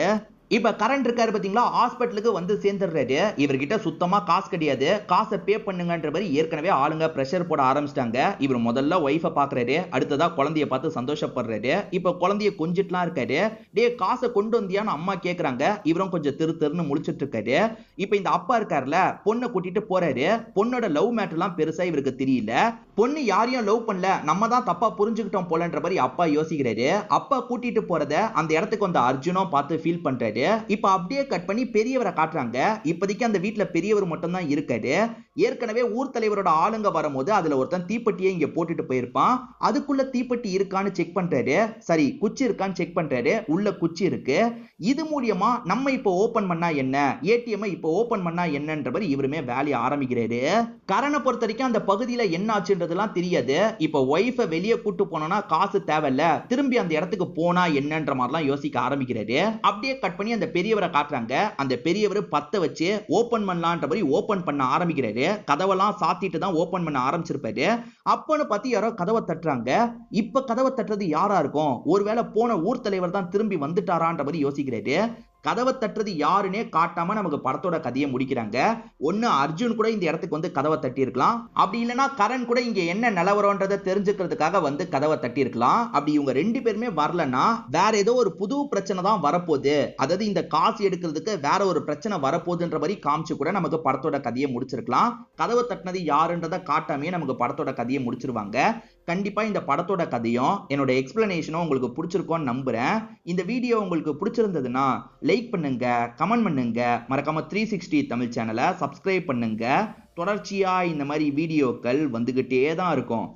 Speaker 1: இப்ப கரண்ட் இருக்காரு பாத்தீங்களா, ஹாஸ்பிட்டலுக்கு வந்து சேர்ந்துடுறாரு. இவர்கிட்ட சுத்தமா காசு கிடையாது, காசை பே பண்ணுங்கன்ற மாதிரி ஏற்கனவே ஆளுங்க பிரஷர் போட ஆரம்பிச்சிட்டாங்க. இவர் முதல்ல ஒய்ஃபை பாக்குறாரு, அடுத்ததா குழந்தைய பார்த்து சந்தோஷப்படுறாரு. இப்ப குழந்தைய கொஞ்சிட்டுலாம் இருக்காரு. டே காசை கொண்டு வந்தியான்னு அம்மா கேக்குறாங்க. இவரும் கொஞ்சம் திருன்னு முழிச்சிட்டு இருக்காரு. இப்ப இந்த அப்பா இருக்காருல, பொண்ணை கூட்டிட்டு போறாரு. பொண்ணோட லவ் மேட்டர்லாம் பெருசா இவருக்கு தெரியல. பொண்ணு யாரையும் லவ் பண்ணல, நம்ம தான் தப்பா புரிஞ்சுக்கிட்டோம் போலன்ற மாதிரி அப்பா யோசிக்கிறாரு. அப்பா கூட்டிட்டு போறத அந்த இடத்துக்கு வந்த அர்ஜுனும் பார்த்து ஃபீல் பண்றாரு. இப்ப அப்படியே கட் பண்ணி பெரியவரை காட்டுறாங்க. இப்போதைக்கு அந்த வீட்டுல பெரியவர் மட்டும் தான் இருக்காரு. ஏற்கனவே ஊர் தலைவரோட ஆளுங்க வரும்போது அதுல ஒருத்தன் தீப்பெட்டியை இங்க போட்டுட்டு போயிருப்பான். அதுக்குள்ள தீப்பெட்டி இருக்கான்னு செக் பண்றாரு. சரி குச்சி இருக்கான்னு செக் பண்றாரு. உள்ள குச்சி இருக்கு. இது மூலியமா நம்ம இப்ப ஓபன் பண்ணா என்ன, ஏடிஎம் இப்ப ஓபன் பண்ணா என்னன்ற மாதிரி இவருமே வேலையை ஆரம்பிக்கிறாரு. கரணை பொறுத்த வரைக்கும் அந்த பகுதியில என்ன ஆச்சுன்றதுலாம் தெரியாது. இப்ப ஒய்ஃபை வெளியே கூட்டு போனோம்னா காசு தேவையில்ல, திரும்பி அந்த இடத்துக்கு போனா என்னன்ற மாதிரிலாம் யோசிக்க ஆரம்பிக்கிறாரு. அப்படியே கட் பண்ணி அந்த பெரியவரை காட்டுறாங்க. அந்த பெரியவர் பத்த வச்சு ஓபன் பண்ணலான்ற மாதிரி ஓபன் பண்ண ஆரம்பிக்கிறாரு. கதவெல்லாம் சாத்திட்டு தான் ஓபன் பண்ண ஆரம்பிச்சிருப்பாரு. அப்பன்னு பார்த்து யாரோ கதவை தட்டுறாங்க. இப்ப கதவை தட்டுறது யாரா இருக்கும்? ஒருவேளை போன ஊர் தலைவர் தான் திரும்பி வந்துட்டாரான்ற மாதிரி யோசிக்கிறாரு. கதவை தட்டுறது யாருன்னே காட்டாம நமக்கு படத்தோட கதையை முடிக்கிறாங்க. ஒன்னு அர்ஜுன் கூட இந்த இடத்துக்கு வந்து கதவை தட்டி இருக்கலாம், அப்படி இல்லைன்னா கரண் கூட இங்க என்ன நிலவரம்ன்றதை தெரிஞ்சுக்கிறதுக்காக வந்து கதவை தட்டி இருக்கலாம். அப்படி இவங்க 2 பேருமே வரலன்னா வேற ஏதோ ஒரு புது பிரச்சனை தான் வரப்போகுது, அதாவது இந்த காசு எடுக்கிறதுக்கு வேற ஒரு பிரச்சனை வரப்போகுதுன்ற மாதிரி காமிச்சு கூட நமக்கு படத்தோட கதையை முடிச்சிருக்கலாம். கதவை தட்டினது யாருன்றதை காட்டாமே நமக்கு படத்தோட கதையை முடிச்சிருவாங்க. கண்டிப்பா இந்த படத்தோட கதையும் என்னோட எக்ஸ்பிளனேஷனும் உங்களுக்கு பிடிச்சிருக்கும்னு நம்புறேன். இந்த வீடியோ உங்களுக்கு பிடிச்சிருந்ததுன்னா லைக் பண்ணுங்க, கமெண்ட் பண்ணுங்க, மறக்காம 360 தமிழ் சேனலை சப்ஸ்கிரைப் பண்ணுங்க. தொடர்ச்சியா இந்த மாதிரி வீடியோக்கள் வந்துகிட்டே தான் இருக்கும்.